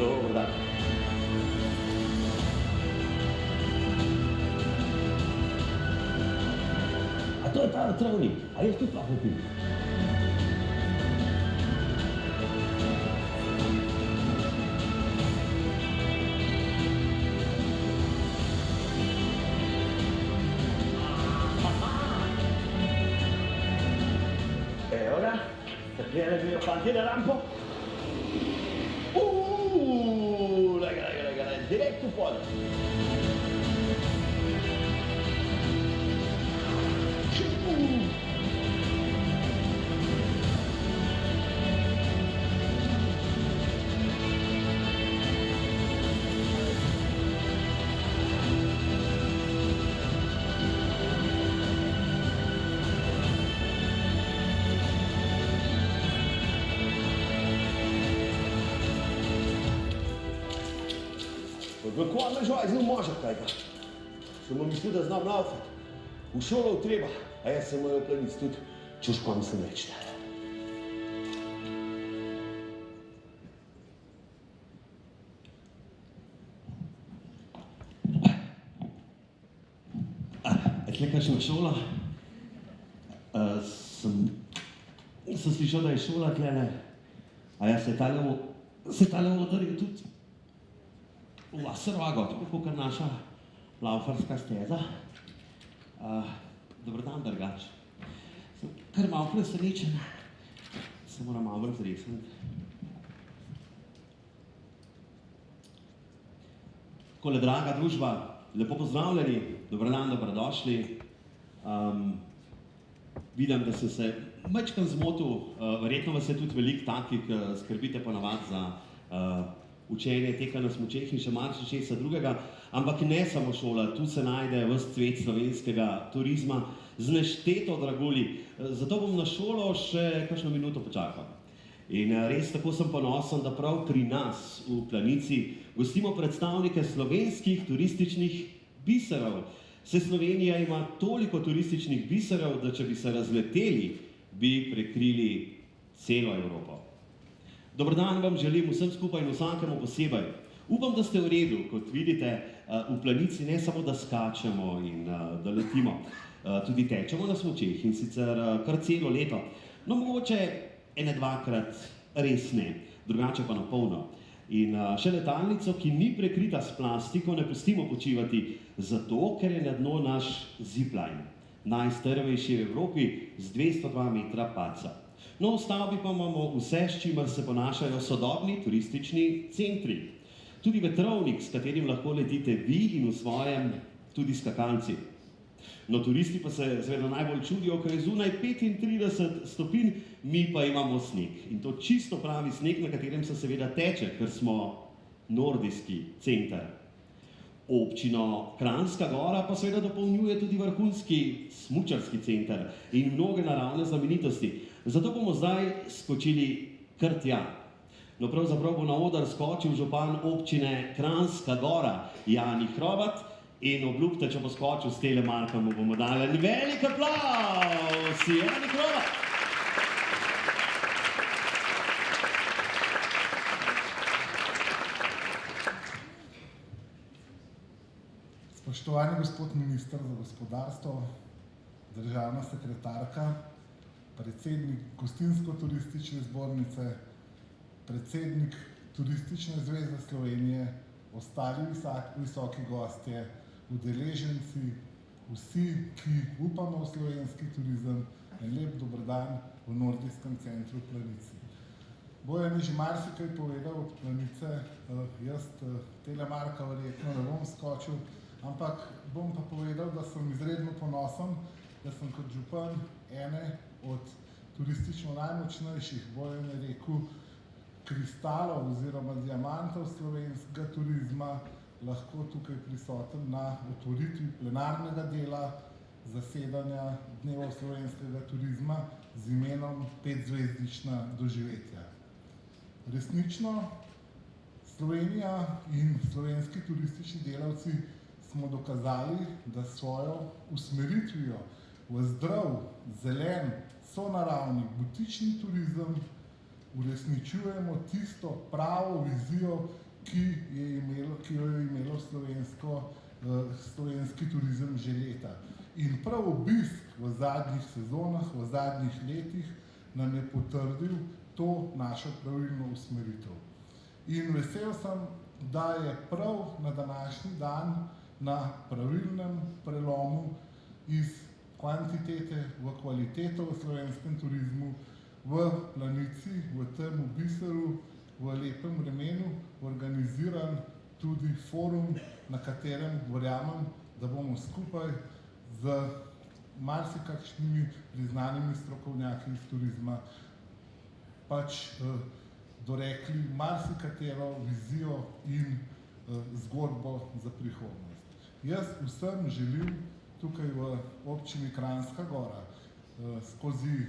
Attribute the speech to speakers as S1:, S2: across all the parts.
S1: Dober dan. A to je ta travnik, a jaz tudi lahko pim? Evo ga, takole grejo fantje na rampo. Direkt v pod. Kako me žoj, znal moža tega. Sem mu mislil, da znam laufati. V šolo treba, a jaz sem mojel planic tudi, čuš pa mislim reči. Je tle kakšna šola? Sem slišal, da je šola tlele, a jaz se tale udaril tudi v Srvago, tako kot naša laufarska steza. Dober dan, drugač. Sem kar malo presenečen, se moram malo razresniti. Takole, draga družba, lepo pozdravljeni, dober dan, dobrodošli. Vidim, da sem se majčkeno zmotil, verjetno vas je tudi veliko takih, ki skrbite ponavadi za učenje, teka na smučeh in še marsičesa drugega, ampak ne samo šola, tu se najde ves cvet slovenskega turizma z nešteto dragulji. Zato bom na šolo še kakšno minuto počakal. In res tako sem ponosen, da prav pri nas v Planici gostimo predstavnike slovenskih turističnih biserov. Saj Slovenija ima toliko turističnih biserov, da če bi se razleteli, bi prekrili celo Evropo. Dober dan vam želim vsem skupaj in vsakemu posebej. Upam, da ste v redu, kot vidite, v Planici ne samo, da skačemo in da letimo, tudi tečemo na smučeh in sicer kar celo leto. No, mogoče ene dvakrat res ne, drugače pa na polno. In še letalnico, ki ni prekrita s plastiko, ne pustimo počivati, zato, ker je na dno naš zipline, najstrmejši v Evropi z 202 metra padca. No, v stavbi pa imamo vse, s čimer se ponašajo sodobni turistični centri. Tudi vetrovnik, s katerim lahko letite vi in v svojem tudi skakalci. No, turisti pa se seveda najbolj čudijo, ker je zunaj 35 stopinj, mi pa imamo sneg. In to čisto pravi sneg, na katerem se seveda teče, ker smo nordijski center. Občino Kranjska Gora pa seveda dopolnjuje tudi vrhunski smučarski center in mnoge naravne znamenitosti. Zato bomo zdaj skočili kar tja. No, pravzaprav bo na oder skočil župan občine Kranjska Gora, Jani Hrovat, in obljubite, če bo skočil s telemarkom, mu bomo dali en velik aplavz. Jani Hrovat!
S2: Spoštovani gospod minister za gospodarstvo, državna sekretarka, predsednik Gostinsko-turistične zbornice, predsednik Turistične zveze Slovenije, ostali visoki gostje, udeleženci, vsi, ki upamo v slovenski turizem, en lep dober dan v nordijskem centru Planici. Bojan je že marsikaj povedal od Planice, jaz telemarka verjetno ne bom skočil, ampak bom pa povedal, da sem izredno ponosen, da sem kot župan ene od turistično najmočnejših, Bojan je rekel, kristalov oziroma diamantov slovenskega turizma lahko tukaj prisoten na otvoritvi plenarnega dela zasedanja Dnevov slovenskega turizma z imenom 5-zvezdična doživetja. Resnično, Slovenija in slovenski turistični delavci smo dokazali, da svojo usmeritvijo v zdrav, zelen, sonaravni, butični turizem uresničujemo tisto pravo vizijo, ki jo je imelo slovenski turizem že leta. In prav obisk v zadnjih sezonah, v zadnjih letih nam je potrdil to našo pravilno usmeritev. In vesel sem, da je prav na današnji dan na pravilnem prelomu iz kvantitete v kvaliteto v slovenskem turizmu, v Planici, v tem biseru, v lepem vremenu organiziran tudi forum, na katerem verjamem, da bomo skupaj z marsikakšnimi priznanimi strokovnjaki iz turizma dorekli marsikatero vizijo in zgodbo za prihodnost. Jaz vsem želim tukaj v občini Kranjska Gora skozi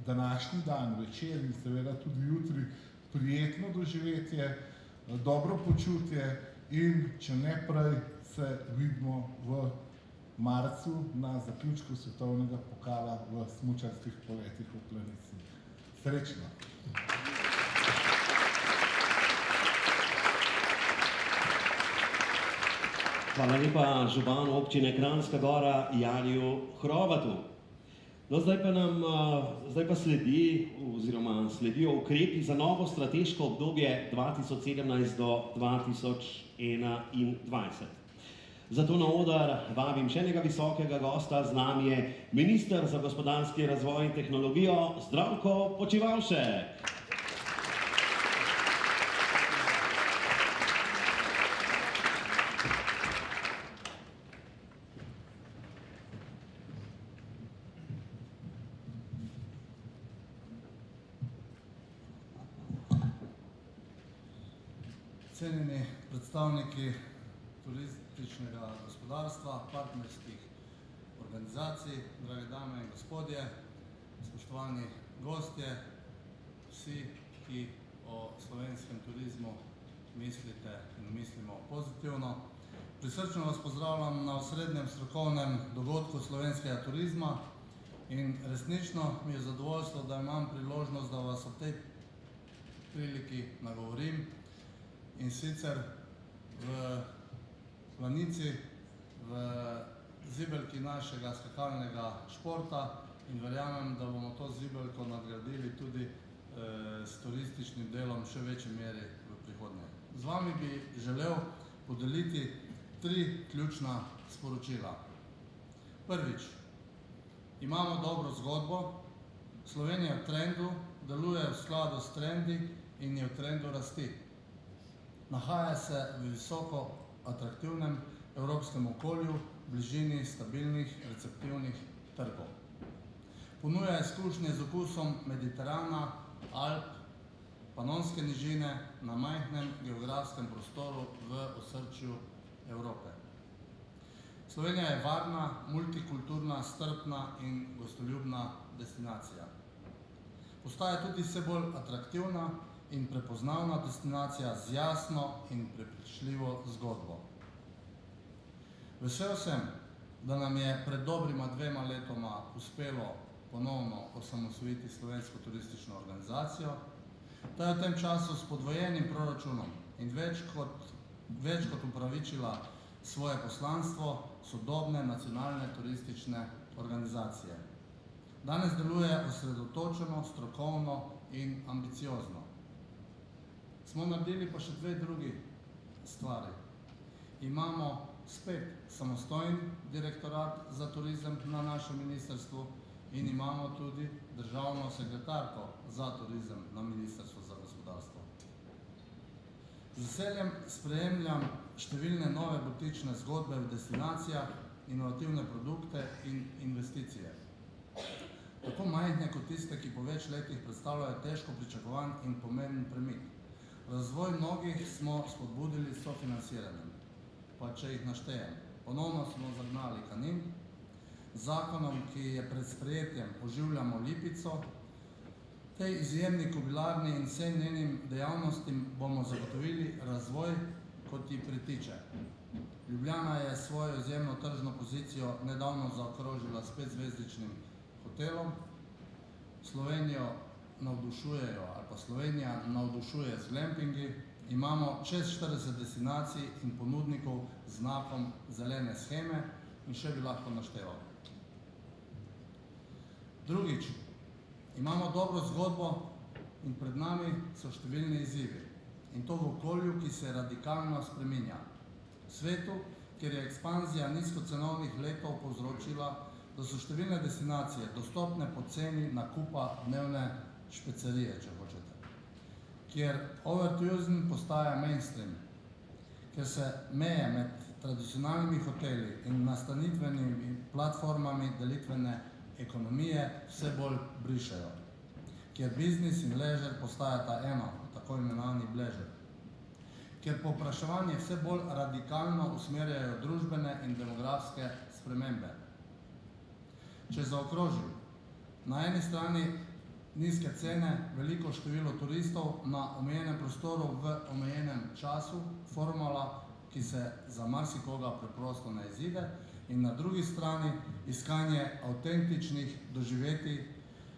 S2: današnji dan, večer in seveda tudi jutri prijetno doživetje, dobro počutje in če ne prej se vidimo v marcu na zaključku svetovnega pokala v smučarskih poletih v Planici. Srečno!
S1: Hvala lepa županu občine Kranjska Gora Janiju Hrovatu. No, zdaj pa sledijo ukrepi za novo strateško obdobje 2017 do 2021. Zato na oder vabim še enega visokega gosta, z nami je minister za gospodarski razvoj in tehnologijo Zdravko Počivalšek.
S3: Cenjeni predstavniki turističnega gospodarstva, partnerskih organizacij, drage dame in gospodje, spoštovani gostje, vsi, ki o slovenskem turizmu mislite in mislimo pozitivno. Prisrčno vas pozdravljam na osrednjem strokovnem dogodku slovenskega turizma in resnično mi je zadovoljstvo, da imam priložnost, da vas ob tej priliki nagovorim. In sicer v Planici, v zibelki našega skakalnega športa in verjamem, da bomo to zibelko nadgradili tudi s turističnim delom še večji meri v prihodnje. Z vami bi želel podeliti 3 ključna sporočila. Prvič, imamo dobro zgodbo, Slovenija je v trendu, deluje v skladu s trendi in je v trendu rasti. Nahaja se v visoko atraktivnem evropskem okolju, v bližini stabilnih, receptivnih trgov. Ponuja izkušnje z okusom Mediterana, Alp, Panonske nižine na majhnem geografskem prostoru v osrčju Evrope. Slovenija je varna, multikulturna, strpna in gostoljubna destinacija. Postaja tudi vse bolj atraktivna in prepoznavna destinacija z jasno in prepričljivo zgodbo. Vesel sem, da nam je pred dobrima 2 letoma uspelo ponovno osamosvojiti Slovensko turistično organizacijo. Ta je v tem času s podvojenim proračunom in več kot upravičila svoje poslanstvo sodobne nacionalne turistične organizacije. Danes deluje osredotočeno, strokovno in ambiciozno. Smo naredili pa še 2 drugi stvari. Imamo spet samostojen direktorat za turizem na našem ministrstvu in imamo tudi državno sekretarko za turizem na Ministrstvu za gospodarstvo. Z veseljem sprejemljam številne nove butične zgodbe v destinacijah, inovativne produkte in investicije. Tako majhne kot tiste, ki po več letih predstavljajo težko pričakovan in pomemben premik. Razvoj mnogih smo spodbudili s sofinanciranjem, pa če jih naštejem. Ponovno smo zagnali Kanin, zakonom, ki je pred sprejetjem oživljamo Lipico, tej izjemni kobilarni in vsem njenim dejavnostim bomo zagotovili razvoj, kot ji pritiče. Ljubljana je svojo izjemno tržno pozicijo nedavno zaokrožila s 5-zvezdičnim hotelom. Slovenijo navdušujejo ali pa Slovenija navdušuje z glampingi, imamo čez 40 destinacij in ponudnikov z znakom zelene sheme in še bi lahko našteval. Drugič, imamo dobro zgodbo in pred nami so številni izzivi. In to v okolju, ki se radikalno spreminja. V svetu, kjer je ekspanzija nizkocenovnih letov povzročila, da so številne destinacije dostopne po ceni nakupa dnevne špecerije, če hočete. Kjer overtourism postaja mainstream, kjer se meje med tradicionalnimi hoteli in nastanitvenimi platformami delitvene ekonomije vse bolj brišejo. Kjer biznis in leisure postajata eno, tako imenovani bležer. Kjer povpraševanje vse bolj radikalno usmerjajo družbene in demografske spremembe. Če zaokrožim, na eni strani nizke cene, veliko število turistov na omejenem prostoru v omejenem času, formula, ki se za marsikoga preprosto ne izide, in na drugi strani iskanje avtentičnih doživetij,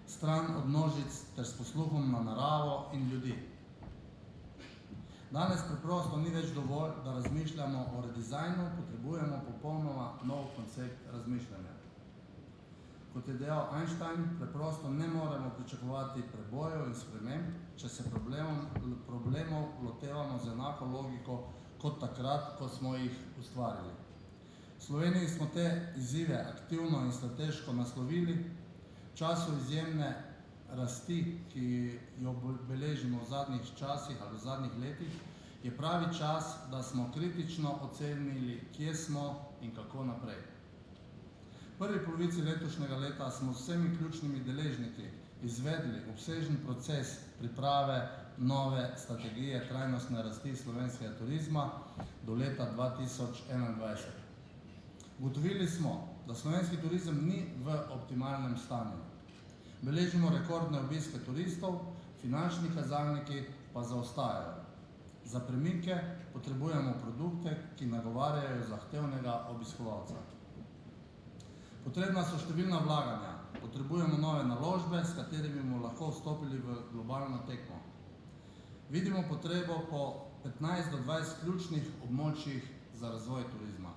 S3: stran od množic ter s posluhom na naravo in ljudi. Danes preprosto ni več dovolj, da razmišljamo o redizajnu, potrebujemo popolnoma nov koncept razmišljanja. Kot je dejal Einstein, preprosto ne moremo pričakovati prebojev in sprememb, če se problemov lotevamo z enako logiko kot takrat, ko smo jih ustvarili. V Sloveniji smo te izzive aktivno in strateško naslovili. V času izjemne rasti, ki jo beležimo v zadnjih časih ali v zadnjih letih, je pravi čas, da smo kritično ocenili, kje smo in kako naprej. V prvi polovici letošnjega leta smo s vsemi ključnimi deležniki izvedli obsežen proces priprave nove strategije trajnostne rasti slovenskega turizma do leta 2021. Ugotovili smo, da slovenski turizem ni v optimalnem stanju. Beležimo rekordne obiske turistov, finančni kazalniki pa zaostajajo. Za premike potrebujemo produkte, ki nagovarjajo zahtevnega obiskovalca. Potrebna so številna vlaganja, potrebujemo nove naložbe, s katerimi bomo lahko vstopili v globalno tekmo. Vidimo potrebo po 15 do 20 ključnih območjih za razvoj turizma.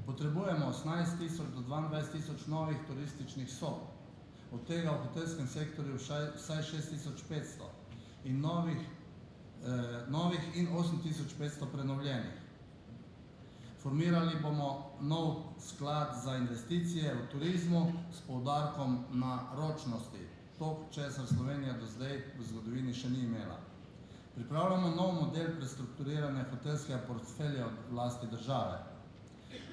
S3: Potrebujemo 18 do 22 novih turističnih sob, od tega v hotelskem sektorju vsaj 6500 in novih in 8500 prenovljenih. Formirali bomo nov sklad za investicije v turizmu s poudarkom na ročnosti, to, česar Slovenija do zdaj v zgodovini še ni imela. Pripravljamo nov model prestrukturiranja hotelskega portfelja v lasti države.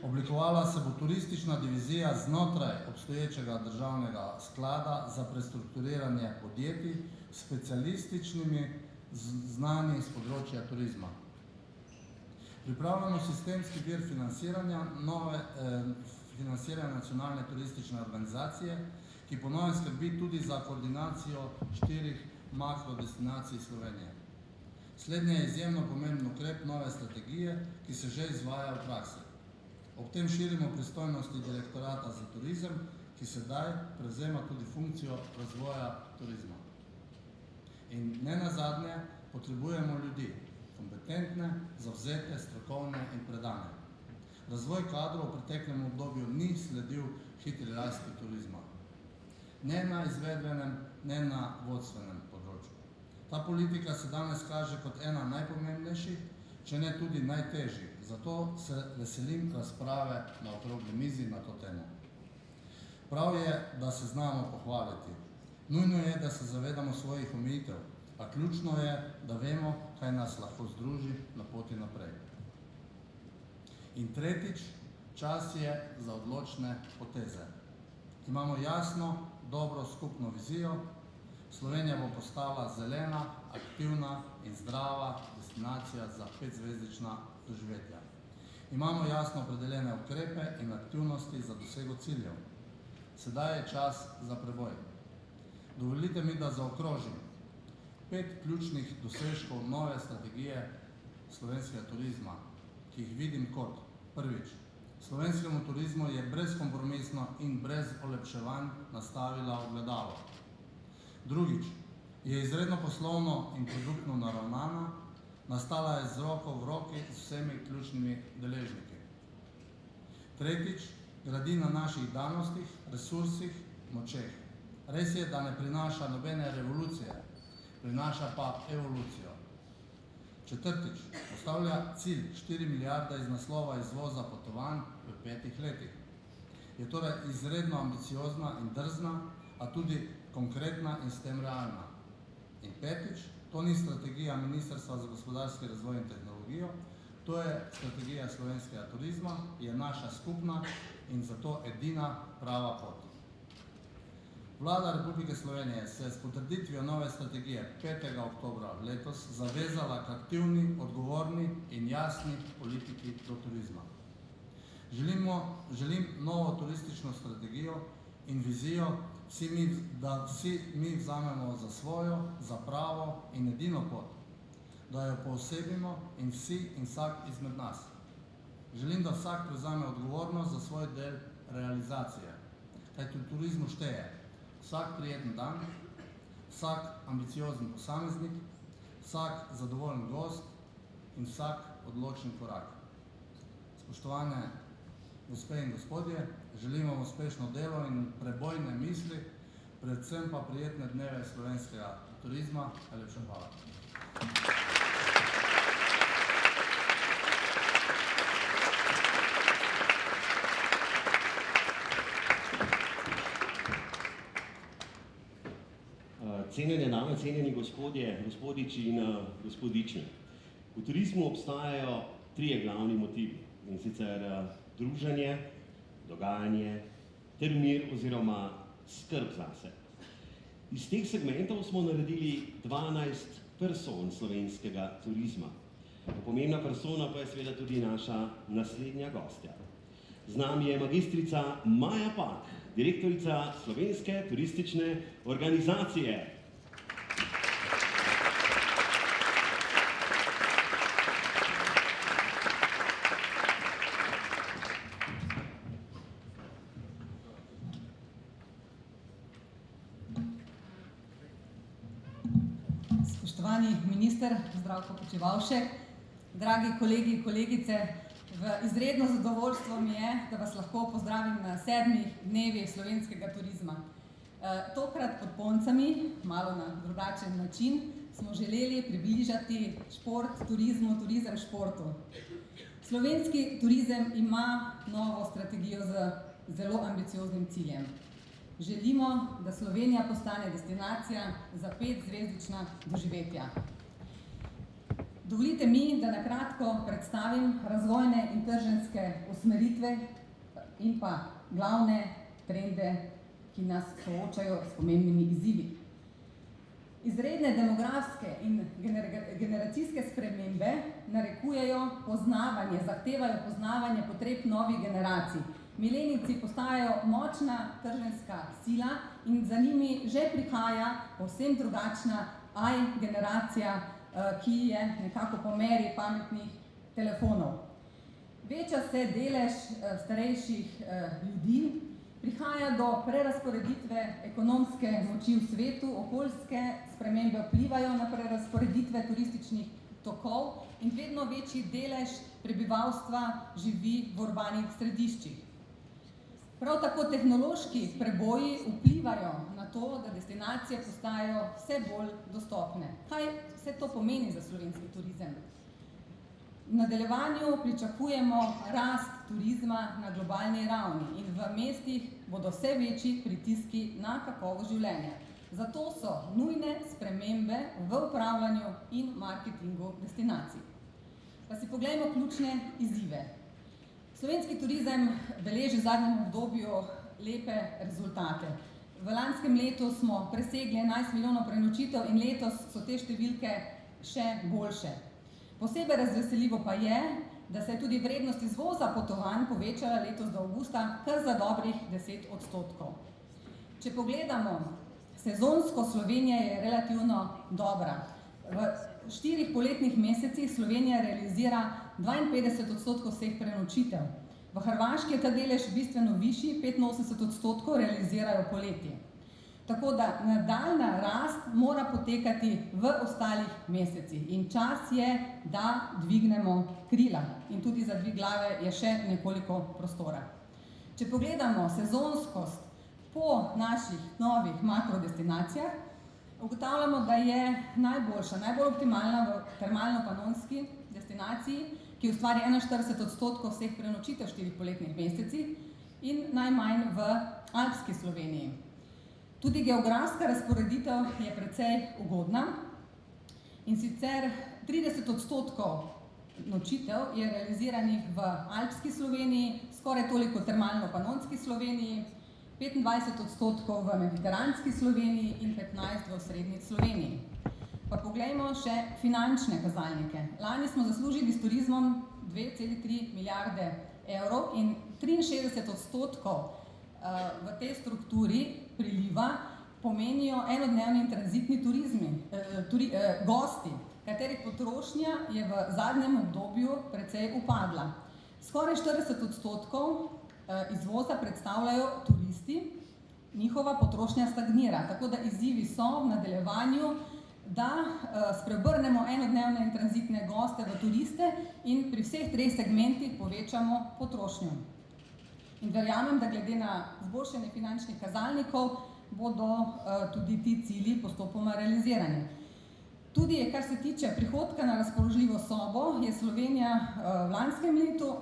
S3: Oblikovala se bo turistična divizija znotraj obstoječega državnega sklada za prestrukturiranje podjetij s specialističnimi znanji z področja turizma. Pripravljamo sistemski vir financiranja nacionalne turistične organizacije, ki po novem skrbi tudi za koordinacijo 4 makrodestinacij Slovenije. Slednje je izjemno pomemben ukrep nove strategije, ki se že izvaja v praksi. Ob tem širimo pristojnosti direktorata za turizem, ki sedaj prevzema tudi funkcijo razvoja turizma. In ne nazadnje, potrebujemo ljudi, kompetentne, zavzete, strokovne in predane. Razvoj kadrov v preteklem obdobju ni sledil hitri rasti turizma. Ne na izvedbenem, ne na vodstvenem področju. Ta politika se danes kaže kot ena najpomembnejših, če ne tudi najtežjih. Zato se veselim razprave na okrogli mizi na to temo. Prav je, da se znamo pohvaliti. Nujno je, da se zavedamo svojih omejitev, a ključno je, da vemo, kaj nas lahko združi na poti naprej. In tretjič, čas je za odločne poteze. Imamo jasno, dobro skupno vizijo. Slovenija bo postala zelena, aktivna in zdrava destinacija za 5-zvezdična doživetja. Imamo jasno opredeljene ukrepe in aktivnosti za dosego ciljev. Sedaj je čas za preboj. Dovolite mi, da zaokrožim 5 ključnih dosežkov nove strategije slovenskega turizma, ki jih vidim kot: prvič, slovenskemu turizmu je brezkompromisno in brez olepševanj nastavila ogledalo. Drugič, je izredno poslovno in produktno naravnana, Nastala je z roko v roki z vsemi ključnimi deležniki. Tretjič, gradi na naših danostih, resursih, močeh. Res je, da ne prinaša nobene revolucije, prinaša pa evolucijo. Četrtič, postavlja cilj 4 milijarde iz naslova izvoza potovanj v 5 letih. Je torej izredno ambiciozna in drzna, a tudi konkretna in s tem realna. In petič, to ni strategija Ministrstva za gospodarski razvoj in tehnologijo, to je strategija slovenskega turizma, je naša skupna in zato edina prava pot. Vlada Republike Slovenije se je s potrditvijo nove strategije 5. oktobra letos zavezala k aktivni, odgovorni in jasni politiki do turizma. Želim novo turistično strategijo in vizijo, da vsi mi vzamemo za svojo, za pravo in edino pot, da jo poosebimo in vsi in vsak izmed nas. Želim, da vsak prevzame odgovornost za svoj del realizacije, kajti v turizmu šteje vsak prijeten dan, vsak ambiciozen posameznik, vsak zadovoljen gost in vsak odločen korak. Spoštovane gospe in gospodje, želim vam uspešno delo in prebojne misli, predvsem pa prijetne dneve slovenskega turizma. Najlepša hvala.
S1: Cenjene dame, cenjeni gospodje, gospodiči in gospodične. V turizmu obstajajo 3 glavni motivi, in sicer druženje, dogajanje ter mir oziroma skrb zase. Iz teh segmentov smo naredili 12 person slovenskega turizma. Pomembna persona pa je seveda tudi naša naslednja gostja. Z nami je magistrica Maja Pak, direktorica Slovenske turistične organizacije.
S4: Spoštovani minister Zdravko Počivalšek, dragi kolegi in kolegice, v izredno zadovoljstvo mi je, da vas lahko pozdravim na 7 dnevih slovenskega turizma. Tokrat pod Poncami, malo na drugačen način, smo želeli približati šport turizmu, turizem športu. Slovenski turizem ima novo strategijo z zelo ambicioznim ciljem. Želimo, da Slovenija postane destinacija za 5-zvezdična doživetja. Dovolite mi, da na kratko predstavim razvojne in trženjske usmeritve in pa glavne trende, ki nas soočajo s pomembnimi izzivi. Izredne demografske in generacijske spremembe narekujejo poznavanje, zahtevajo poznavanje potreb novih generacij. Milenijci postajajo močna trženjska sila in za njimi že prihaja povsem drugačna generacija, ki je nekako po meri pametnih telefonov. Veča se delež starejših ljudi, prihaja do prerazporeditve ekonomske moči v svetu, okoljske spremembe vplivajo na prerazporeditve turističnih tokov in vedno večji delež prebivalstva živi v urbanih središčih. Prav tako tehnološki preboji vplivajo na to, da destinacije postajajo vse bolj dostopne. Kaj vse to pomeni za slovenski turizem? V nadaljevanju pričakujemo rast turizma na globalni ravni in v mestih bodo vse večji pritiski na kakovost življenja. Zato so nujne spremembe v upravljanju in marketingu destinacij. Pa si poglejmo ključne izzive. Slovenski turizem beleži v zadnjem obdobju lepe rezultate. V lanskem letu smo presegli 11 milijonov prenočitev in letos so te številke še boljše. Posebej razveseljivo pa je, da se je tudi vrednost izvoza potovanj povečala letos do avgusta kar za dobrih 10%. Če pogledamo, sezonsko Slovenija je relativno dobra. V 4 poletnih mesecih Slovenija realizira 52% vseh prenočitev. V Hrvaški je ta delež bistveno višji, 85% realizirajo poleti. Tako da nadaljna rast mora potekati v ostalih mesecih in čas je, da dvignemo krila in tudi za dvig glave je še nekoliko prostora. Če pogledamo sezonskost po naših novih makrodestinacijah, ugotavljamo, da je najboljša, najbolj optimalna v termalno-panonski destinaciji, ki ustvari 41% vseh prenočitev v 4 poletnih mesecih in najmanj v alpski Sloveniji. Tudi geografska razporeditev je precej ugodna in sicer 30% nočitev je realiziranih v alpski Sloveniji, skoraj toliko v termalno-panonski Sloveniji, 25% v mediteranski Sloveniji in 15% v osrednji Sloveniji. Pa poglejmo še finančne kazalnike. Lani smo zaslužili s turizmom 2,3 milijarde evrov in 63% v tej strukturi priliva pomenijo enodnevni in tranzitni gosti, katerih potrošnja je v zadnjem obdobju precej upadla. Skoraj 40% izvoza predstavljajo turisti, njihova potrošnja stagnira, tako da izzivi so v nadaljevanju, da spreobrnemo enodnevne in tranzitne goste v turiste in pri vseh 3 segmentih povečamo potrošnjo. In verjamem, da glede na izboljšanje finančnih kazalnikov bodo tudi ti cilji postopoma realizirani. Tudi, kar se tiče prihodka na razpoložljivo sobo, je Slovenija v lanskem letu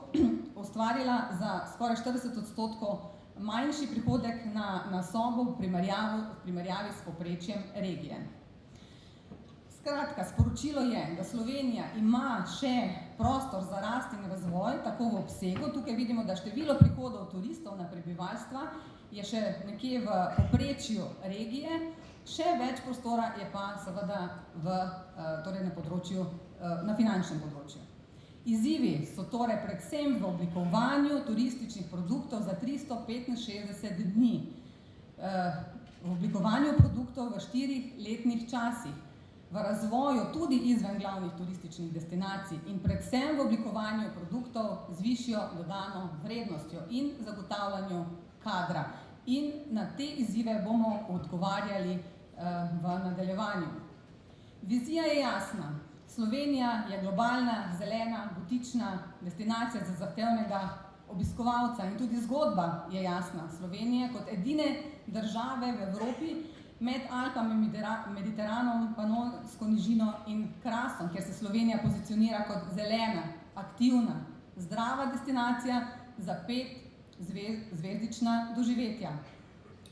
S4: ustvarila za skoraj 40% manjši prihodek na sobo v primerjavi s povprečjem regije. Skratka, sporočilo je, da Slovenija ima še prostor za rast in razvoj, tako v obsegu. Tukaj vidimo, da število prihodov turistov na prebivalstva je še nekje v povprečju regije, še več prostora je pa seveda na finančnem področju. Izzivi so torej predvsem v oblikovanju turističnih produktov za 365 dni, v oblikovanju produktov v 4 letnih časih, v razvoju tudi izven glavnih turističnih destinacij in predvsem v oblikovanju produktov z višjo dodano vrednostjo in zagotavljanju kadra. In na te izzive bomo odgovarjali v nadaljevanju. Vizija je jasna. Slovenija je globalna, zelena, butična destinacija za zahtevnega obiskovalca in tudi zgodba je jasna. Slovenija kot edine države v Evropi med Alpami, Mediteranom, Panonsko nižino in Krasom, kjer se Slovenija pozicionira kot zelena, aktivna, zdrava destinacija za 5-zvezdična doživetja.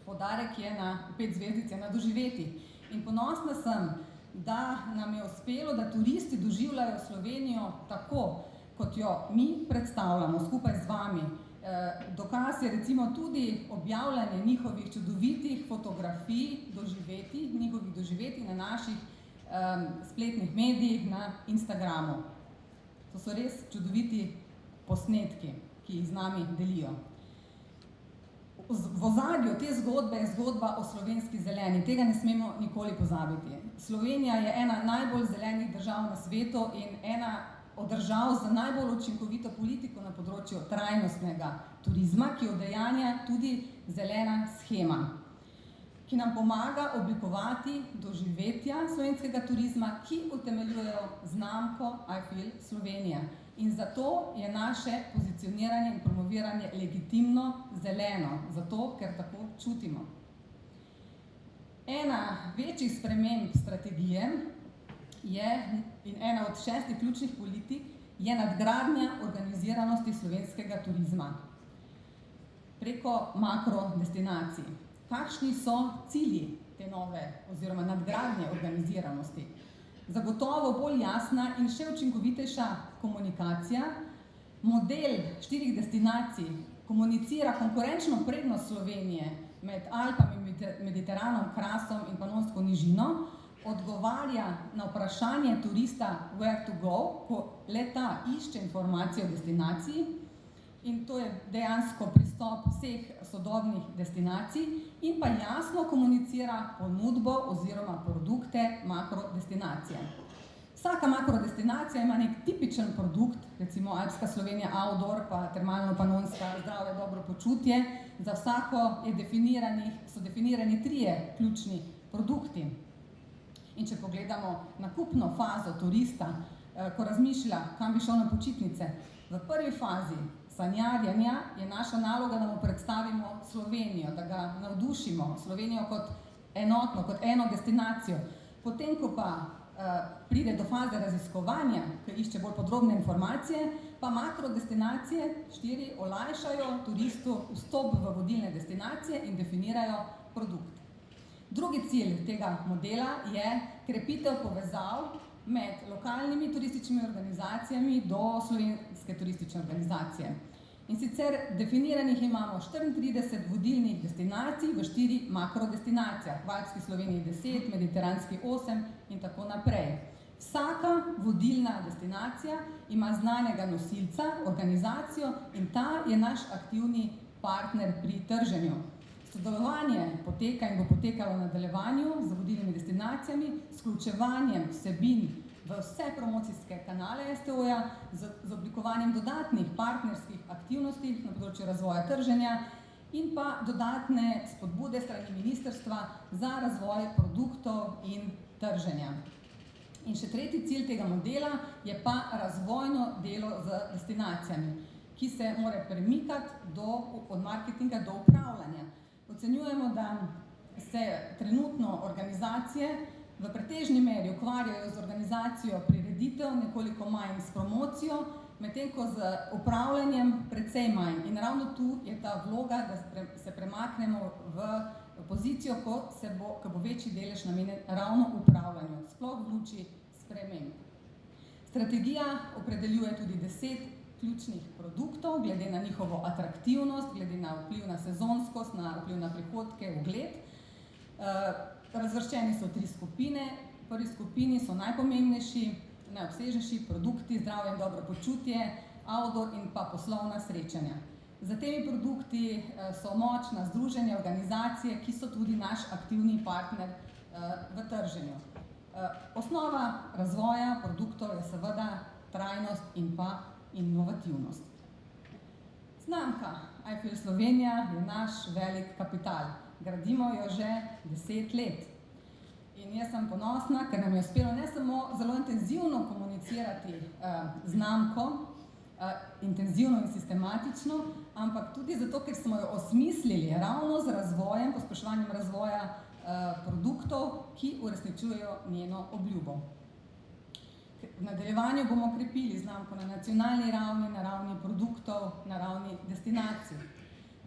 S4: Poudarek je na 5 zvezdic je na doživetjih. In ponosna sem, da nam je uspelo, da turisti doživljajo Slovenijo tako, kot jo mi predstavljamo skupaj z vami. Dokaz je recimo tudi objavljanje njihovih čudovitih fotografij, njihovih doživetij na naših spletnih medijih, na Instagramu. To so res čudoviti posnetki, ki jih z nami delijo. V ozadju te zgodbe je zgodba o slovenski zeleni. Tega ne smemo nikoli pozabiti. Slovenija je ena najbolj zelenih držav na svetu in ena od držav z najbolj učinkovito politiko na področju trajnostnega turizma, ki udejanja tudi zelena shema, ki nam pomaga oblikovati doživetja slovenskega turizma, ki utemeljujejo znamko I Feel Slovenija. In zato je naše pozicioniranje in promoviranje legitimno zeleno, zato ker tako čutimo. Ena večjih sprememb strategije in ena od 6 ključnih politik je nadgradnja organiziranosti slovenskega turizma preko makrodestinacij. Kakšni so cilji te nove oziroma nadgradnje organiziranosti? Zagotovo bolj jasna in še učinkovitejša komunikacija, model 4 destinacij komunicira konkurenčno prednost Slovenije med Alpami, Mediteranom, Krasom in Panonsko nižino, odgovarja na vprašanje turista where to go, ko le-ta išče informacije o destinaciji, in to je dejansko pristop vseh sodobnih destinacij, in pa jasno komunicira ponudbo oziroma produkte makrodestinacije. Vsaka makrodestinacija ima nek tipičen produkt, recimo Alpska Slovenija outdoor, pa Termalno-Panonska zdravje, dobro počutje. Za vsako so definirani 3 ključni produkti. In če pogledamo nakupno fazo turista, ko razmišlja, kam bi šel na počitnice, v prvi fazi sanjarjenja je naša naloga, da mu predstavimo Slovenijo, da ga navdušimo, Slovenijo kot enotno, kot eno destinacijo. Potem, ko pa pride do faze raziskovanja, ki išče bolj podrobne informacije, pa makrodestinacije 4 olajšajo turistu vstop v vodilne destinacije in definirajo produkt. Drugi cilj tega modela je krepitev povezav med lokalnimi turističnimi organizacijami do slovenske turistične organizacije. In sicer definiranih imamo 34 vodilnih destinacij v 4 makrodestinacijah, v Alpski Sloveniji 10, Mediteranski 8 in tako naprej. Vsaka vodilna destinacija ima znanega nosilca, organizacijo in ta je naš aktivni partner pri trženju. Sodelovanje poteka in bo potekalo v nadaljevanju z vodilnimi destinacijami, s vključevanjem vsebin v vse promocijske kanale STO-ja, z oblikovanjem dodatnih partnerskih aktivnosti na področju razvoja trženja in pa dodatne spodbude strani ministrstva za razvoj produktov in trženja. In še tretji cilj tega modela je pa razvojno delo z destinacijami, ki se mora premikati od marketinga do upravljanja. Ocenjujemo, da se trenutno organizacije v pretežni meri ukvarjajo z organizacijo prireditev, nekoliko manj s promocijo, medtem ko z upravljanjem precej manj. In ravno tu je ta vloga, da se premaknemo v pozicijo, ko bo večji delež namenjen ravno upravljanju, sploh v luči sprememb. Strategija opredeljuje tudi 10 ključnih produktov, glede na njihovo atraktivnost, glede na vpliv na sezonskost, na vpliv na prihodke, ugled. Razvrščeni so 3 skupine. V prvi skupini so najpomembnejši, najobsežnejši produkti, zdravje in dobro počutje, outdoor in pa poslovna srečanja. Za temi produkti so močna združenja, organizacije, ki so tudi naš aktivni partner v trženju. Osnova razvoja produktov je seveda trajnost in pa inovativnost. Znamka Eiffel Slovenija je naš velik kapital. Gradimo jo že 10 let. In jaz sem ponosna, ker nam je uspelo ne samo zelo intenzivno komunicirati znamko, intenzivno in sistematično, ampak tudi zato, ker smo jo osmislili ravno z razvojem, pospeševanjem razvoja produktov, ki uresničujejo njeno obljubo. V nadaljevanju bomo krepili znamko na nacionalni ravni, na ravni produktov, na ravni destinacij.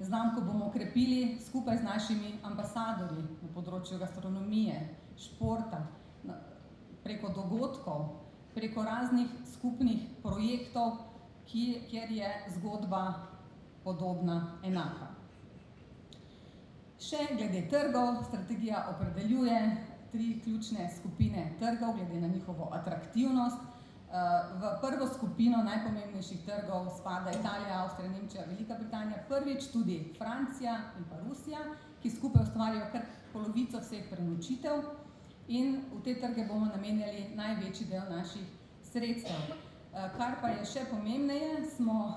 S4: Znamko bomo krepili skupaj z našimi ambasadorji na področju gastronomije, športa, preko dogodkov, preko raznih skupnih projektov, kjer je zgodba podobna, enaka. Še glede trgov, strategija opredeljuje 3 ključne skupine trgov, glede na njihovo atraktivnost. V prvo skupino najpomembnejših trgov spada Italija, Avstrija, Nemčija, Velika Britanija, prvič tudi Francija in pa Rusija, ki skupaj ustvarjajo kar polovico vseh prenočitev in v te trge bomo namenjali največji del naših sredstev. Kar pa je še pomembneje, smo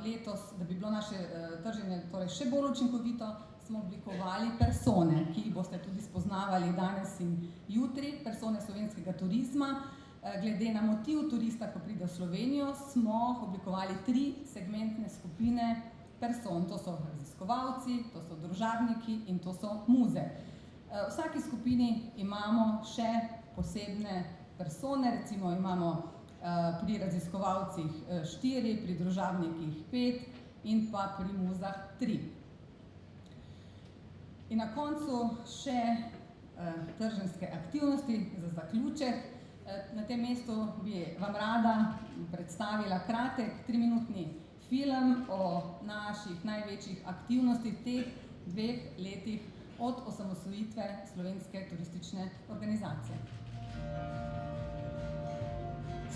S4: letos, da bi bilo naše trženje torej še bolj učinkovito, smo oblikovali persone, ki jih boste tudi spoznavali danes in jutri, persone slovenskega turizma. Glede na motiv turista, ko pride v Slovenijo, smo oblikovali 3 segmentne skupine person. To so raziskovalci, to so družabniki in to so muze. V vsaki skupini imamo še posebne persone, recimo imamo pri raziskovalcih 4, pri družabnikih 5 in pa pri muzah 3. In na koncu še trženjske aktivnosti za zaključek. Na tem mestu bi vam rada predstavila kratek 3-minutni film o naših največjih aktivnostih teh 2 letih od osamosvojitve Slovenske turistične organizacije.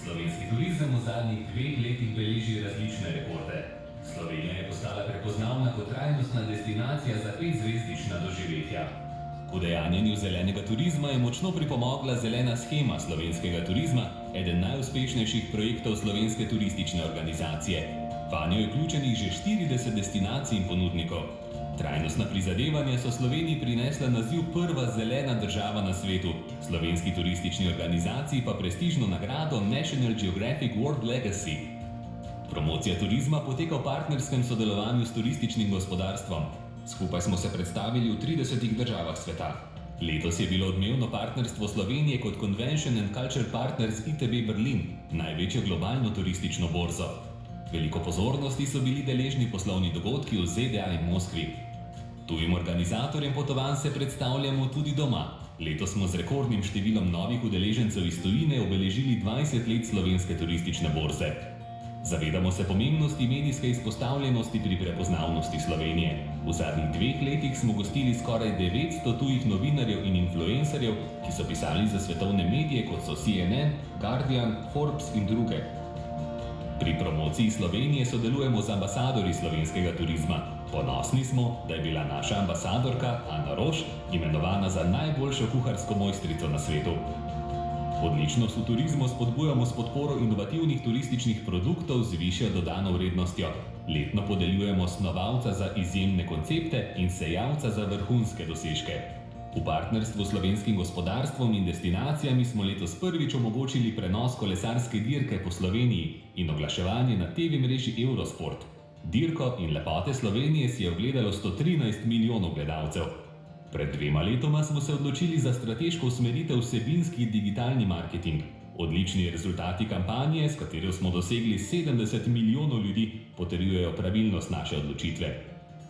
S5: Slovenski turizem v zadnjih 2 letih beleži različne rekorde. Slovenija je postala prepoznavna kot trajnostna destinacija za 5-zvezdična doživetja. K udejanjenju zelenega turizma je močno pripomogla zelena shema slovenskega turizma, eden najuspešnejših projektov Slovenske turistične organizacije. Vanjo je vključenih že 40 destinacij in ponudnikov. Trajnostna prizadevanja so Sloveniji prinesla naziv prva zelena država na svetu, Slovenski turistični organizaciji pa prestižno nagrado National Geographic World Legacy. Promocija turizma poteka v partnerskem sodelovanju s turističnim gospodarstvom. Skupaj smo se predstavili v 30 državah sveta. Letos je bilo odmevno partnerstvo Slovenije kot Convention and Culture Partner z ITB Berlin, največjo globalno turistično borzo. Veliko pozornosti so bili deležni poslovni dogodki v ZDA in Moskvi. Tujim organizatorjem potovanj se predstavljamo tudi doma. Letos smo z rekordnim številom novih udeležencev iz tujine obeležili 20 let slovenske turistične borze. Zavedamo se pomembnosti medijske izpostavljenosti pri prepoznavnosti Slovenije. V zadnjih 2 letih smo gostili skoraj 900 tujih novinarjev in influencerjev, ki so pisali za svetovne medije, kot so CNN, Guardian, Forbes in druge. Pri promociji Slovenije sodelujemo z ambasadorji slovenskega turizma. Ponosni smo, da je bila naša ambasadorka Ana Roš imenovana za najboljšo kuharsko mojstrico na svetu. Odličnost v turizmu spodbujamo s podporo inovativnih turističnih produktov z višjo dodano vrednostjo. Letno podeljujemo snovalca za izjemne koncepte in sejalca za vrhunske dosežke. V partnerstvu s slovenskim gospodarstvom in destinacijami smo letos prvič omogočili prenos kolesarske dirke po Sloveniji in oglaševanje na TV mreži Eurosport. Dirko in lepote Slovenije si je ogledalo 113 milijonov gledalcev. Pred 2 letoma smo se odločili za strateško usmeritev vsebinski digitalni marketing. Odlični rezultati kampanje, s katero smo dosegli 70 milijonov ljudi, potrjujejo pravilnost naše odločitve.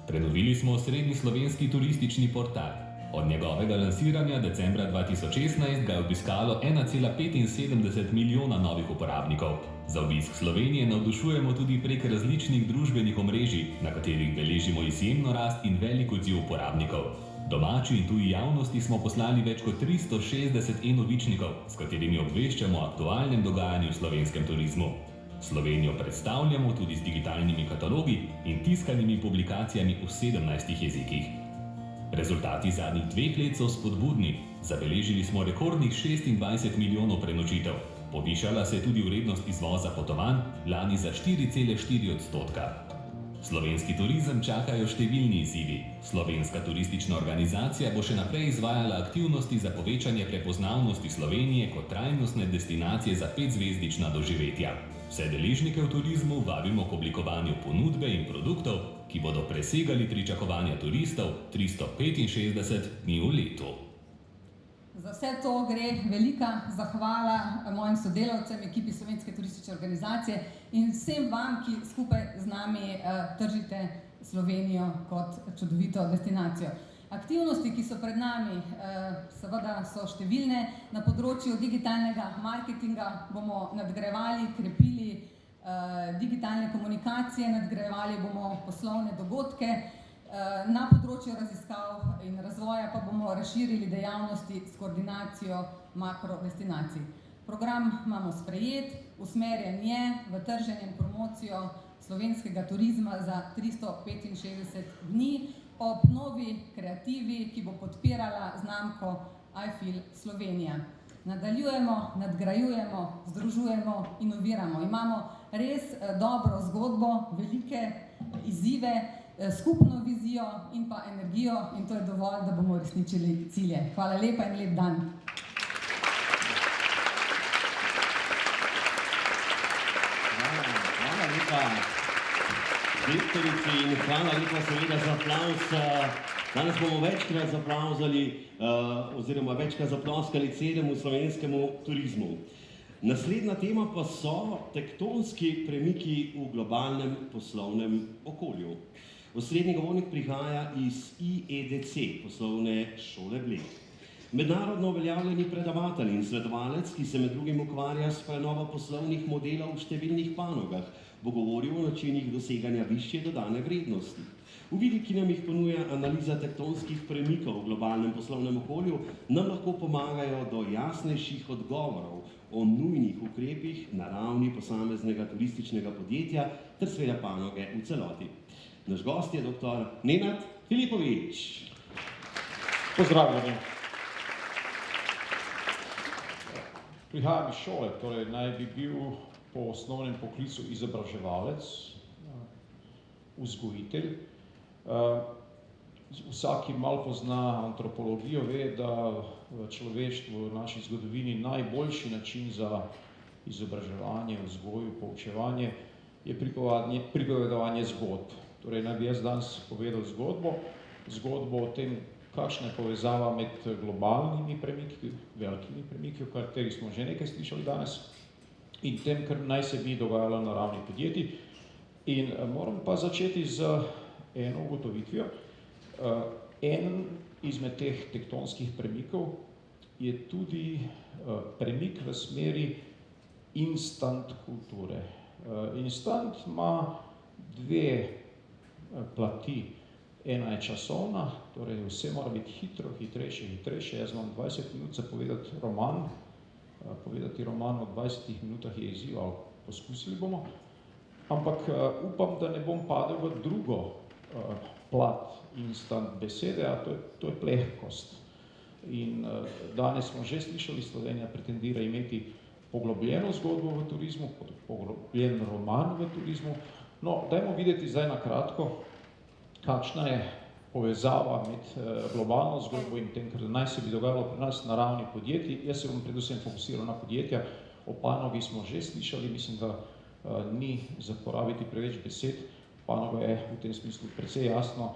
S5: Prenovili smo osrednji slovenski turistični portal. Od njegovega lansiranja decembra 2016 ga je obiskalo 1,75 milijona novih uporabnikov. Za obisk Slovenije navdušujemo tudi prek različnih družbenih omrežij, na katerih beležimo izjemno rast in velik odziv uporabnikov. Domači in tuji javnosti smo poslali več kot 360 e-novičnikov, s katerimi obveščamo o aktualnem dogajanju v slovenskem turizmu. Slovenijo predstavljamo tudi z digitalnimi katalogi in tiskanimi publikacijami v 17 jezikih. Rezultati zadnjih 2 let so spodbudni. Zabeležili smo rekordnih 26 milijonov prenočitev. Povišala se je tudi vrednost izvoza potovanj, lani za 4,4%. Slovenski turizem čakajo številni izzivi. Slovenska turistična organizacija bo še naprej izvajala aktivnosti za povečanje prepoznavnosti Slovenije kot trajnostne destinacije za 5-zvezdična doživetja. Vse deležnike v turizmu vabimo k oblikovanju ponudbe in produktov, ki bodo presegali pričakovanja turistov 365 dni v letu.
S4: Za vse to gre velika zahvala mojim sodelavcem, ekipi Slovenske turistične organizacije in vsem vam, ki skupaj z nami tržite Slovenijo kot čudovito destinacijo. Aktivnosti, ki so pred nami, seveda so številne. Na področju digitalnega marketinga bomo nadgrajevali, krepili digitalne komunikacije, nadgrajevali bomo poslovne dogodke. Na področju raziskav in razvoja pa bomo razširili dejavnosti s koordinacijo makrodestinacij. Program imamo sprejet, usmerjen je v trženje in promocijo slovenskega turizma za 365 dni ob novi kreativi, ki bo podpirala znamko I Feel Slovenija. Nadaljujemo, nadgrajujemo, združujemo, inoviramo. Imamo res dobro zgodbo, velike izzive, skupno vizijo in pa energijo in to je dovolj, da bomo uresničili cilje. Hvala lepa in lep dan.
S1: Hvala lepa direktorici in hvala lepa seveda za aplavz. Danes bomo večkrat zaplavzali oziroma večkrat zaploskali celemu slovenskemu turizmu. Naslednja tema pa so tektonski premiki v globalnem poslovnem okolju. Osrednji govornik prihaja iz IEDC, poslovne šole Bled. Mednarodno uveljavljeni predavatelj in svetovalec, ki se med drugim ukvarja s prenovo poslovnih modelov v številnih panogah, bo govoril o načinih doseganja višje dodane vrednosti. Uvidi, ki nam jih ponuja analiza tektonskih premikov v globalnem poslovnem okolju, nam lahko pomagajo do jasnejših odgovorov o nujnih ukrepih na ravni posameznega turističnega podjetja ter seveda panoge v celoti. Naš gost je dr. Nenad Filipovič.
S6: Pozdravljeni. Prihajam iz šole, torej naj bi bil po osnovnem poklicu izobraževalec, vzgojitelj. Vsak, ki malo pozna antropologijo, ve, da v človeštvu, v naši zgodovini najboljši način za izobraževanje, vzgoju, poučevanje je pripovedovanje zgodb. Torej, naj bi jaz danes povedal zgodbo o tem, kakšna je povezava med globalnimi premiki, velikimi premiki, o katerih smo že nekaj slišali danes, in tem, kar naj se bi dogajalo na ravni podjetij. In moram pa začeti z eno ugotovitvijo. En izmed teh tektonskih premikov je tudi premik v smeri instant kulture. Instant ima dve plati. Ena je časovna, torej vse mora biti hitro, hitrejše. Jaz imam 20 minut za povedati roman. Povedati roman v 20 minutah je izziv, ali poskusili bomo. Ampak upam, da ne bom padel v drugo plat instant besede, a to je plehkost. In danes smo že slišali, Slovenija pretendira imeti poglobljeno zgodbo v turizmu, poglobljen roman v turizmu. No, dajmo videti zdaj na kratko, kakšna je povezava med globalno zgodbo in tem, kar naj se bi dogajalo pri nas na ravni podjetij. Jaz se bom predvsem fokusiral na podjetja. O panogi smo že slišali, mislim, da ni za porabiti preveč besed. Panoga je v tem smislu precej jasno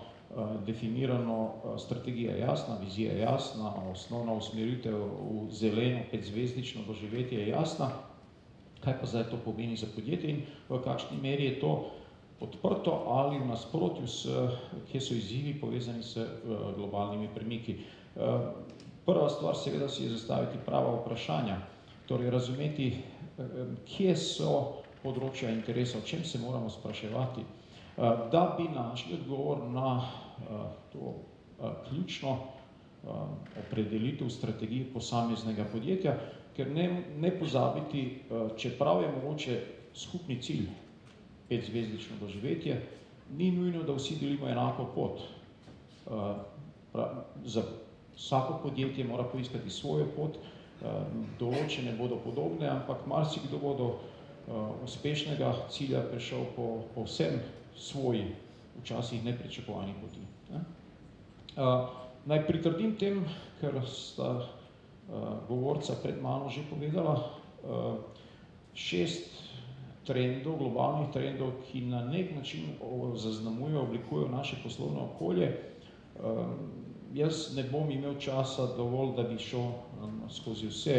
S6: definirano, strategija je jasna, vizija je jasna, osnovna usmeritev v zeleno, 5-zvezdično doživetje je jasna. Kaj pa zdaj to pomeni za podjetje in v kakšni meri je to odprto ali v nasprotju, kje so izzivi povezani s globalnimi premiki. Prva stvar seveda si je zastaviti prava vprašanja, torej razumeti, kje so področja interesa, o čem se moramo spraševati, da bi našli odgovor na to ključno opredelitev strategije posameznega podjetja, ker ne pozabiti, čeprav je mogoče skupni cilj 5-zvezdično doživetje, ni nujno, da vsi delimo enako pot. Za vsako podjetje mora poiskati svojo pot, določene bodo podobne, ampak marsikdo bo do uspešnega cilja prišel po povsem svoji, včasih nepričakovani poti. Naj pritrdim tem, ker sta govorca pred mano že povedala, 6 trendov, globalnih trendov, ki na nek način zaznamujejo, oblikujejo naše poslovno okolje. Jaz ne bom imel časa dovolj, da bi šel skozi vse